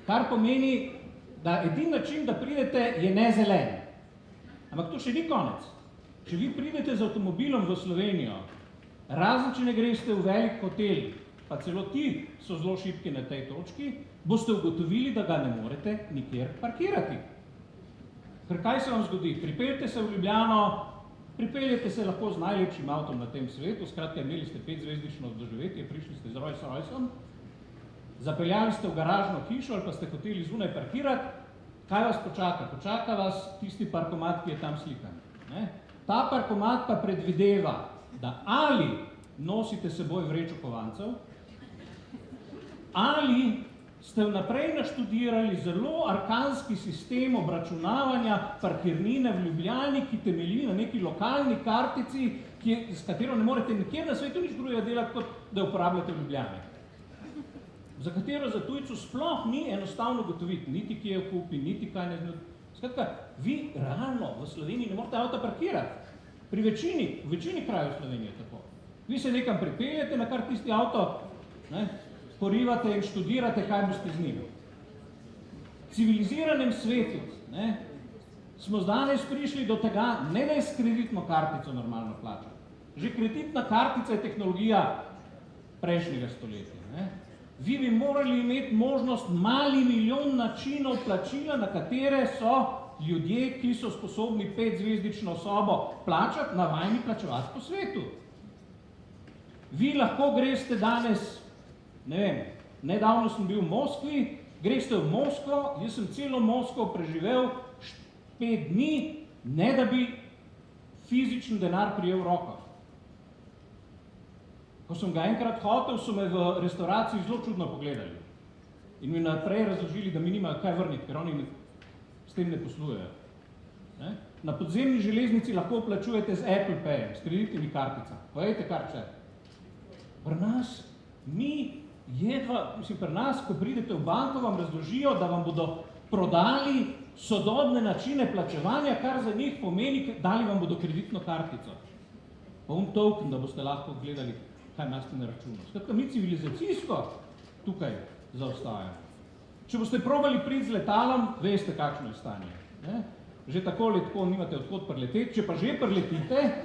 S9: Kar pomeni, da edini način, da pridete, je nezelen. Ampak to še ni konec. Če vi pridete z avtomobilom v Slovenijo, razen če ne greste v velik hotel, pa celo ti so zelo šibki na tej točki, boste ugotovili, da ga ne morete nikjer parkirati. Ker kaj se vam zgodi? Pripeljete se v Ljubljano, pripeljete se lahko z najlepšim avtom na tem svetu, skratka, imeli ste 5-zvezdično doživetje, prišli ste z Rolls-Roycem, zapeljali ste v garažno hišo ali pa ste hoteli zunaj parkirati, kaj vas počaka? Počaka vas tisti parkomat, ki je tam slikan. Ta parkomat pa predvideva, da ali nosite seboj vrečo kovancev, ali ste vnaprej naštudirali zelo arkanski sistem obračunavanja parkirnine v Ljubljani, ki temelji na neki lokalni kartici, s katero ne morete nikjer na svetu nič drugega delati, kot da jo uporabljate v Ljubljani. Za katero za tujcu sploh ni enostavno ugotoviti, niti kje jo kupi, niti kaj ne zna. Skratka, vi realno v Sloveniji ne morete avta parkirati. V večini krajev v Sloveniji je tako. Vi se nekam pripeljete, na kar tisti avto porivate in študirate, kaj boste z njim. V civiliziranem svetu smo danes prišli do tega, ne da je s kreditno kartico normalno plačati. Že kreditna kartica je tehnologija prejšnjega stoletja. Vi bi morali imeti možnost mali milijon načinov plačila, na katere so ljudje, ki so sposobni 5-zvezdično sobo plačati, navajeni plačevati po svetu. Vi lahko greste danes, ne vem, nedavno sem bil v Moskvi, greste v Moskvo, jaz sem celo Moskvo preživel 5 dni, ne da bi fizičen denar prijel v roko. Ko sem ga enkrat hotel, so me v restauraciji zelo čudno pogledali in mi naprej razložili, da mi nimajo kaj vrniti, ker oni s tem ne poslujejo. Na podzemni železnici lahko plačujete z Apple Payem, s kreditnimi karticami. Povejte kar če. Pri nas, ko pridete v banko, vam razložijo, da vam bodo prodali sodobne načine plačevanja, kar za njih pomeni, dali vam bodo kreditno kartico. Pa token, da boste lahko gledali, kaj imate na računu. Skratka, mi civilizacijsko tukaj zaostajamo. Če boste probali priti z letalom, veste, kakšno je stanje. Že tako nimate odkot prileteti. Če pa že priletite,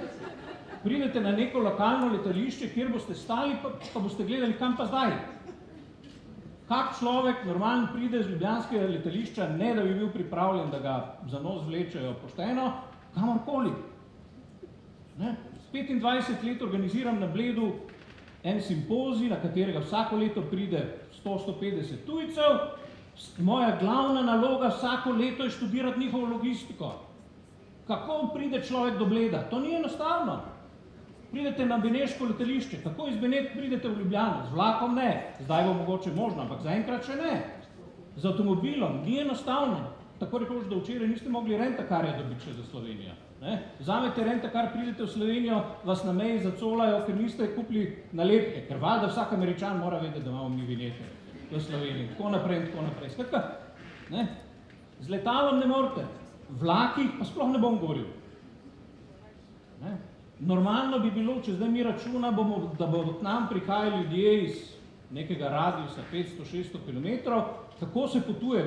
S9: pridete na neko lokalno letališče, kjer boste stali, pa boste gledali, kam pa zdaj. Kak človek normalno pride z ljubljanskega letališča, ne da bi bil pripravljen, da ga za nos vlečejo pošteno, kamorkoli. 25 let organiziram na Bledu en simpozij, na katerega vsako leto pride 100-150 tujcev. Moja glavna naloga vsako leto je študirati njihovo logistiko. Kako pride človek do Bleda? To ni enostavno. Pridete na beneško letališče, tako iz Benetk pridete v Ljubljano, z vlakom ne, zdaj bo mogoče možno, ampak zaenkrat še ne. Z avtomobilom ni enostavno, tako rekoč, da včeraj niste mogli rentakarja dobiti še za Slovenijo. Vzamete rentakar, pridete v Slovenijo, vas na meji zacolajo, ker niste kupili nalepke, ker valjda vsak Američan mora vedeti, da imamo mi vinjete v Sloveniji, tako naprej in tako naprej. Skratka, z letalom ne morete, vlakih pa sploh ne bom govoril. Normalno bi bilo, če zdaj mi računamo, da bodo k nam prihajali ljudje iz nekega radiusa 500-600 km, kako se potuje,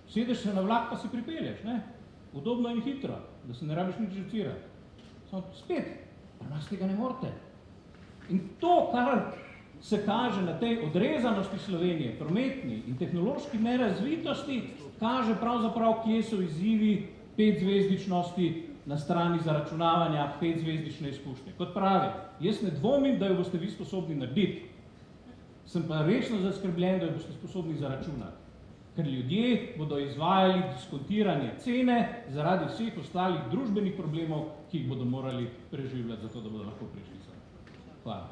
S9: sedeš se na vlak pa se pripelješ, udobno in hitro, da se ne rabiš nič živcirati. Spet, pa nas tega ne morete. In to, kar se kaže na tej odrezanosti Slovenije, prometni in tehnološki nerazvitosti, kaže pravzaprav, kje so izzivi 5-zvezdičnosti na strani zaračunavanja 5-zvezdične izkušnje. Kot pravi, jaz ne dvomim, da jo boste vi sposobni narediti. Sem pa resno zaskrbljen, da jo boste sposobni zaračunati. Ker ljudje bodo izvajali diskontiranje cene zaradi vseh ostalih družbenih problemov, ki jih bodo morali preživljati, zato da bodo lahko prišli sem. Hvala.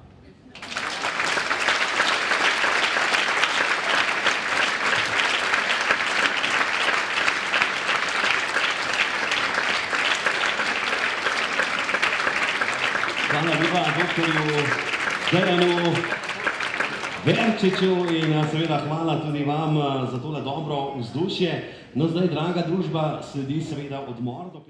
S1: Hvala lepa doktorju Dejanu Verčiču in seveda hvala tudi vam za tole dobro vzdušje. No zdaj, draga družba, sledi seveda odmor do